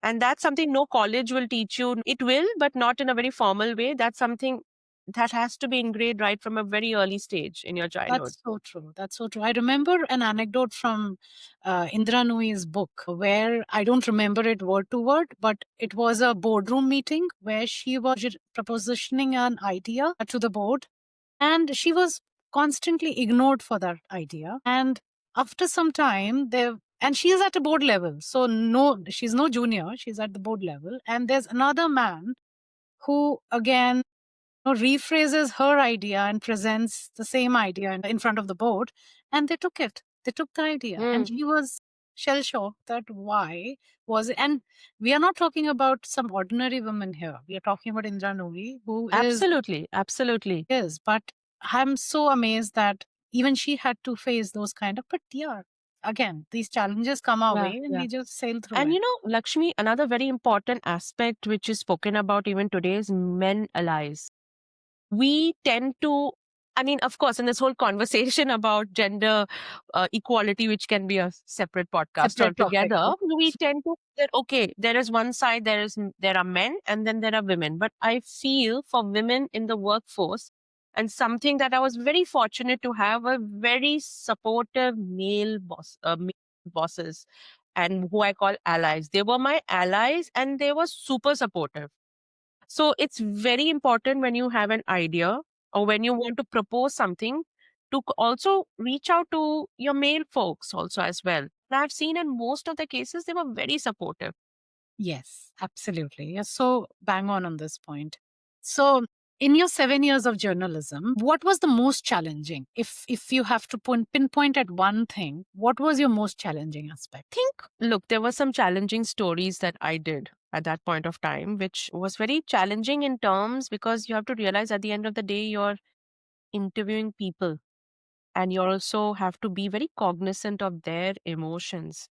S2: And that's something no college will teach you. It will, but not in a very formal way. That's something that has to be ingrained right from a very early stage in your childhood.
S1: That's so true. That's so true. I remember an anecdote from Indra Nui's book where I don't remember it word to word, but it was a boardroom meeting where she was propositioning an idea to the board, and she was constantly ignored for that idea. And after some time, and she is at a board level, so no, she's no junior. She's at the board level, and there's another man who again rephrases her idea and presents the same idea in front of the board, and they took it. They took the idea, and
S2: Mm,
S1: she was shell shocked that why was it. And we are not talking about some ordinary woman here. We are talking about Indra Nooyi, who
S2: absolutely. Absolutely.
S1: is. But I'm so amazed that even she had to face those kind of. But yeah, again, these challenges come our
S2: Yeah.
S1: way, and
S2: Yeah.
S1: we just sail through
S2: And
S1: it.
S2: Lakshmi, another very important aspect which is spoken about even today is men allies. We tend to, I mean, of course, in this whole conversation about gender equality, which can be a separate podcast
S1: Separate topic.
S2: altogether,
S1: Yeah.
S2: we tend to that okay, there is one side, there are men, and then there are women. But I feel for women in the workforce, and something that I was very fortunate to have a very supportive male bosses, and who I call allies. They were my allies, and they were super supportive. So it's very important when you have an idea or when you want to propose something to also reach out to your male folks also as well. And I've seen in most of the cases they were very supportive.
S1: Yes, absolutely. You're so bang on this point. So, in your 7 years of journalism, what was the most challenging? If you have to pinpoint at one thing, what was your most challenging aspect?
S2: Think, look, there were some challenging stories that I did at that point of time, which was very challenging in terms because you have to realize at the end of the day, you're interviewing people and you also have to be very cognizant of their emotions.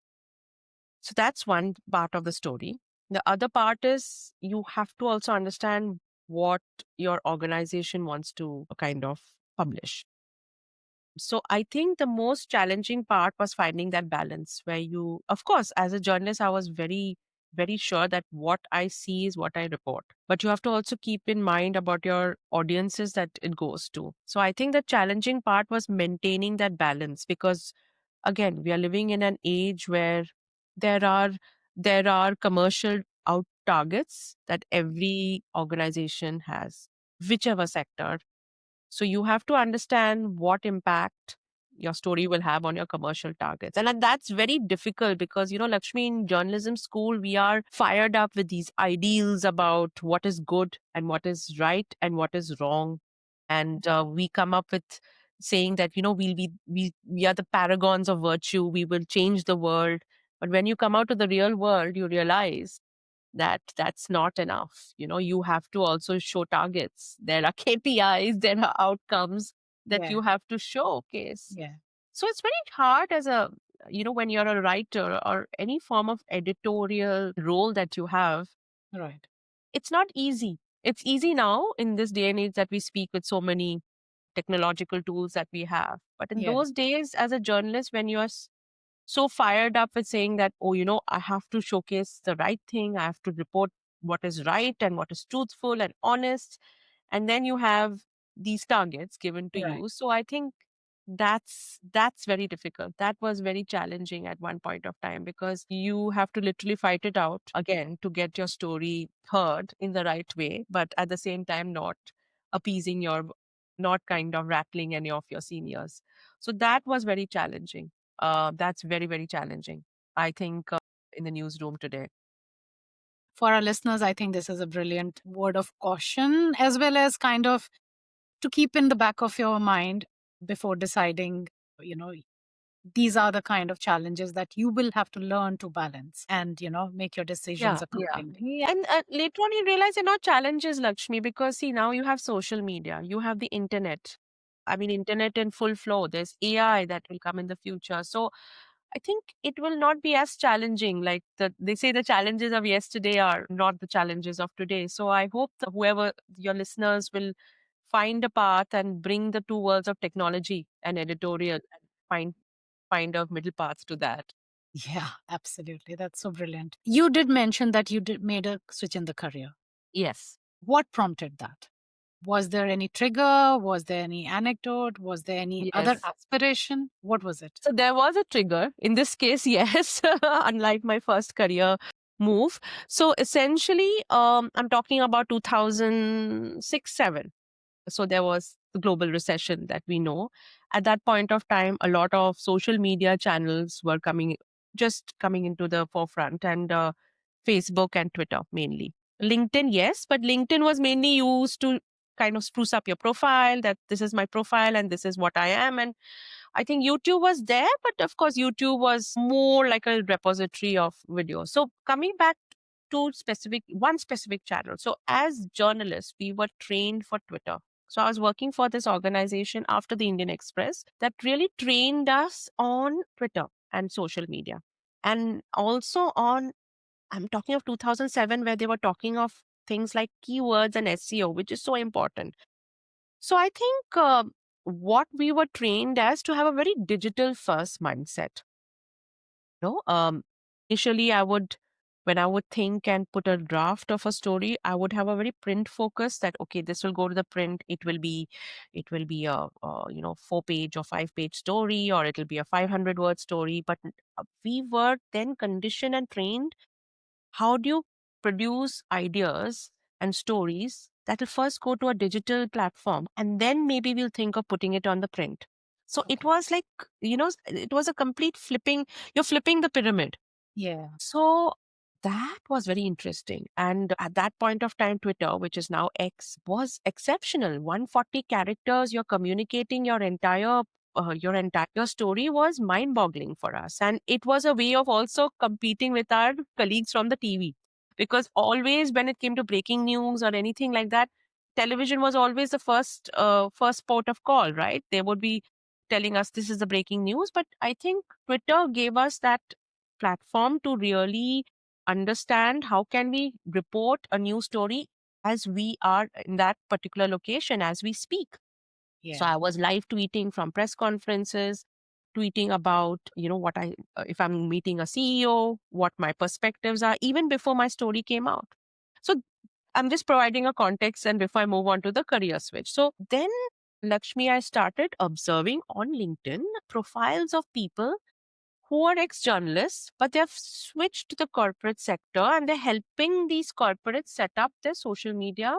S2: So that's one part of the story. The other part is you have to also understand what your organization wants to kind of publish. So I think the most challenging part was finding that balance where you, of course, as a journalist, I was very, very sure that what I see is what I report. But you have to also keep in mind about your audiences that it goes to. So I think the challenging part was maintaining that balance because again, we are living in an age where there are commercial out targets that every organization has, whichever sector. So you have to understand what impact your story will have on your commercial targets. And that's very difficult because, Lakshmi, in journalism school, we are fired up with these ideals about what is good and what is right and what is wrong. And we come up with saying that, we are the paragons of virtue. We will change the world. But when you come out to the real world, you realize that that's not enough. You have to also show targets. There are KPIs, there are outcomes that
S1: Yeah,
S2: you have to showcase.
S1: yeah,
S2: So it's very hard as a, when you're a writer or any form of editorial role that you have,
S1: right.
S2: it's not easy. It's easy now in this day and age that we speak with so many technological tools that we have. But in
S1: Yeah,
S2: those days, as a journalist, when you're so fired up with saying that, oh, I have to showcase the right thing. I have to report what is right and what is truthful and honest. And then you have these targets given to
S1: right.
S2: you. So I think that's very difficult. That was very challenging at one point of time because you have to literally fight it out again to get your story heard in the right way, but at the same time not appeasing your not kind of rattling any of your seniors. So that was very challenging. That's very, very challenging. I think, in the newsroom today.
S1: For our listeners, I think this is a brilliant word of caution, as well as kind of to keep in the back of your mind before deciding, you know, these are the kind of challenges that you will have to learn to balance and, make your decisions accordingly.
S2: Yeah. And later on, you realize they're not challenges, Lakshmi, because see, now you have social media, you have the internet. I mean, internet in full flow. There's AI that will come in the future. So I think it will not be as challenging. Like they say, the challenges of yesterday are not the challenges of today. So I hope that whoever your listeners will find a path and bring the two worlds of technology and editorial and find a middle path to that.
S1: Yeah, absolutely. That's so brilliant. You did mention that you did made a switch in the career.
S2: Yes.
S1: What prompted that? Was there any trigger? Was there any anecdote? Was there any other
S2: Yes.
S1: aspiration? What was it?
S2: So there was a trigger. In this case, yes, unlike my first career move. So essentially, I'm talking about 2006 7. So there was the global recession that we know. At that point of time, a lot of social media channels were coming into the forefront, and Facebook and Twitter mainly. LinkedIn, yes, but LinkedIn was mainly used to kind of spruce up your profile, that this is my profile and this is what I am. And I think YouTube was there, but of course, YouTube was more like a repository of videos. So coming back to one specific channel. So as journalists, we were trained for Twitter. So I was working for this organization after the Indian Express that really trained us on Twitter and social media. And also on, I'm talking of 2007, where they were talking of things like keywords and SEO, which is so important. So I think what we were trained as to have a very digital first mindset. No, initially when I would think and put a draft of a story, I would have a very print focus that okay, this will go to the print. It will be a 4 page or 5 page story, or it'll be a 500 word story. But we were then conditioned and trained. How do you produce ideas and stories that will first go to a digital platform, and then maybe we'll think of putting it on the print. So it
S1: Okay.
S2: was like, it was a complete flipping. You're flipping the pyramid.
S1: Yeah.
S2: So that was very interesting. And at that point of time, Twitter, which is now X, was exceptional. 140 characters, you're communicating your entire story was mind-boggling for us. And it was a way of also competing with our colleagues from the TV. Because always when it came to breaking news or anything like that, television was always the first port of call, right? They would be telling us this is the breaking news. But I think Twitter gave us that platform to really understand how can we report a news story as we are in that particular location as we speak. So
S1: Yeah.
S2: I was live tweeting from press conferences, tweeting about, what if I'm meeting a CEO, what my perspectives are, even before my story came out. So I'm just providing a context, and before I move on to the career switch. So then, Lakshmi, I started observing on LinkedIn profiles of people who are ex-journalists, but they have switched to the corporate sector, and they're helping these corporates set up their social media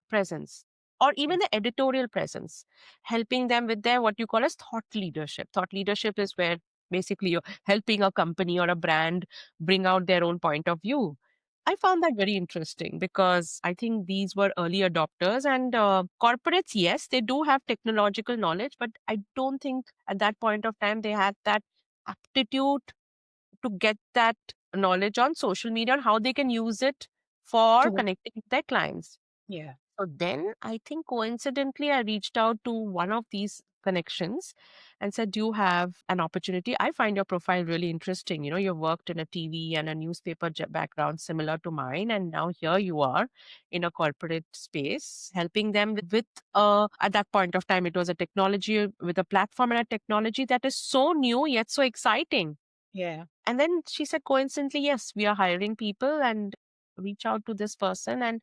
S2: presence, or even the editorial presence, helping them with their what you call as thought leadership. Thought leadership is where basically you're helping a company or a brand bring out their own point of view. I found that very interesting because I think these were early adopters, and corporates, yes, they do have technological knowledge, but I don't think at that point of time they had that aptitude to get that knowledge on social media and how they can use it for
S1: To
S2: connecting with their clients.
S1: Yeah.
S2: So then I think coincidentally, I reached out to one of these connections and said, do you have an opportunity? I find your profile really interesting. You've worked in a TV and a newspaper background similar to mine. And now here you are in a corporate space, helping them with at that point of time, it was a technology with a platform and a technology that is so new yet so exciting.
S1: Yeah.
S2: And then she said, coincidentally, yes, we are hiring people, and reach out to this person. And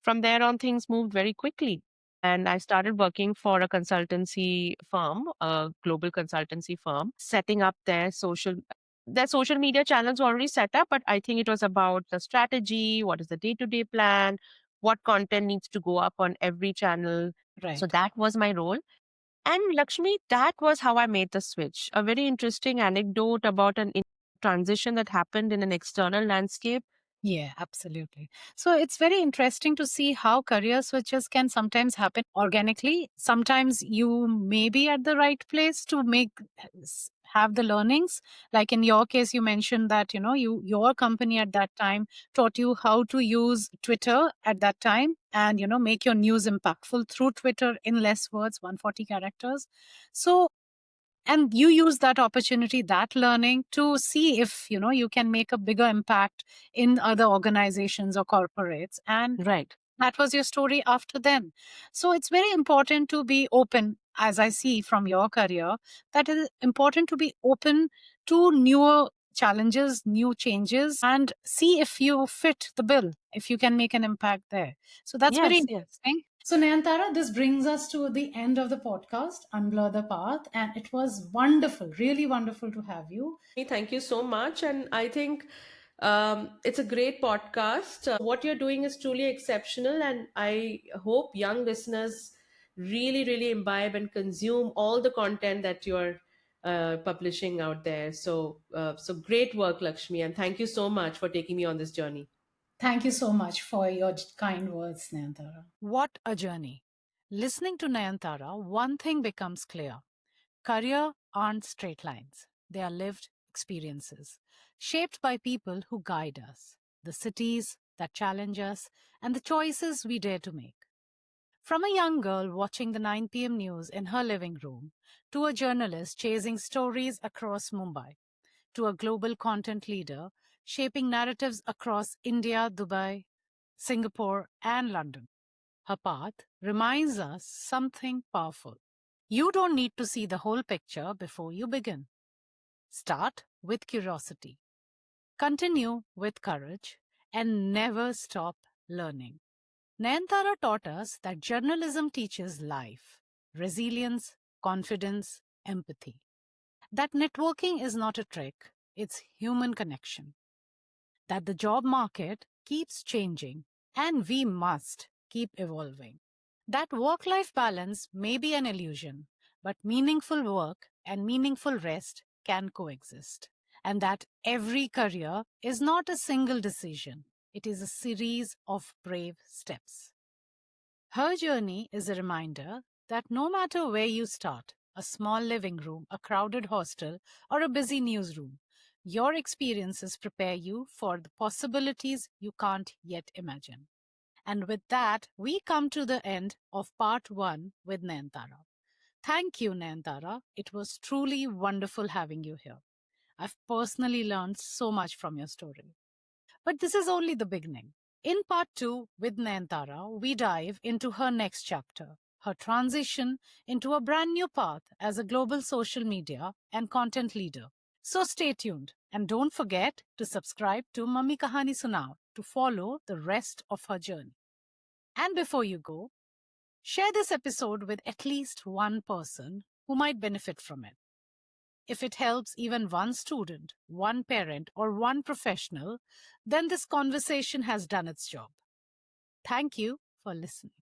S2: from there on, things moved very quickly. And I started working for a consultancy firm, a global consultancy firm, setting up their social media channels were already set up, but I think it was about the strategy, what is the day-to-day plan, what content needs to go up on every channel. So
S1: Right.
S2: that was my role. And Lakshmi, that was how I made the switch. A very interesting anecdote about an transition that happened in an external landscape.
S1: Yeah, absolutely. So it's very interesting to see how career switches can sometimes happen organically. Sometimes you may be at the right place to have the learnings. Like in your case, you mentioned that, your company at that time taught you how to use Twitter at that time and, make your news impactful through Twitter in less words, 140 characters. So and you use that opportunity, that learning, to see if you can make a bigger impact in other organizations or corporates, and
S2: Right.
S1: that was your story after then. So it's very important to be open, as I see from your career, that it is important to be open to newer challenges, new changes, and see if you fit the bill, if you can make an impact there. So that's very
S2: Yes, yes.
S1: interesting. So, Nayantara, this brings us to the end of the podcast, Unblur the Path, and it was wonderful, really wonderful to have you.
S2: Thank you so much. And I think it's a great podcast. What you're doing is truly exceptional. And I hope young listeners really, really imbibe and consume all the content that you're publishing out there. So great work, Lakshmi. And thank you so much for taking me on this journey.
S1: Thank you so much for your kind words, Nayantara. What a journey. Listening to Nayantara, one thing becomes clear. Career aren't straight lines, they are lived experiences, shaped by people who guide us, the cities that challenge us, and the choices we dare to make. From a young girl watching the 9 p.m. news in her living room, to a journalist chasing stories across Mumbai, to a global content leader shaping narratives across India, Dubai, Singapore, and London, her path reminds us something powerful. You don't need to see the whole picture before you begin. Start with curiosity, continue with courage, and never stop learning. Nayantara taught us that journalism teaches life, resilience, confidence, empathy. That networking is not a trick, it's human connection. That the job market keeps changing and we must keep evolving. That work life balance may be an illusion, but meaningful work and meaningful rest can coexist. And that every career is not a single decision, it is a series of brave steps. Her journey is a reminder that no matter where you start, a small living room, a crowded hostel, or a busy newsroom, your experiences prepare you for the possibilities you can't yet imagine. And with that, we come to the end of part one with Nayantara. Thank you, Nayantara. It was truly wonderful having you here. I've personally learned so much from your story. But this is only the beginning. In part two with Nayantara, we dive into her next chapter, her transition into a brand new path as a global social media and content leader. So stay tuned and don't forget to subscribe to Mummy Kahani Sunao to follow the rest of her journey. And before you go, share this episode with at least one person who might benefit from it. If it helps even one student, one parent, or one professional, then this conversation has done its job. Thank you for listening.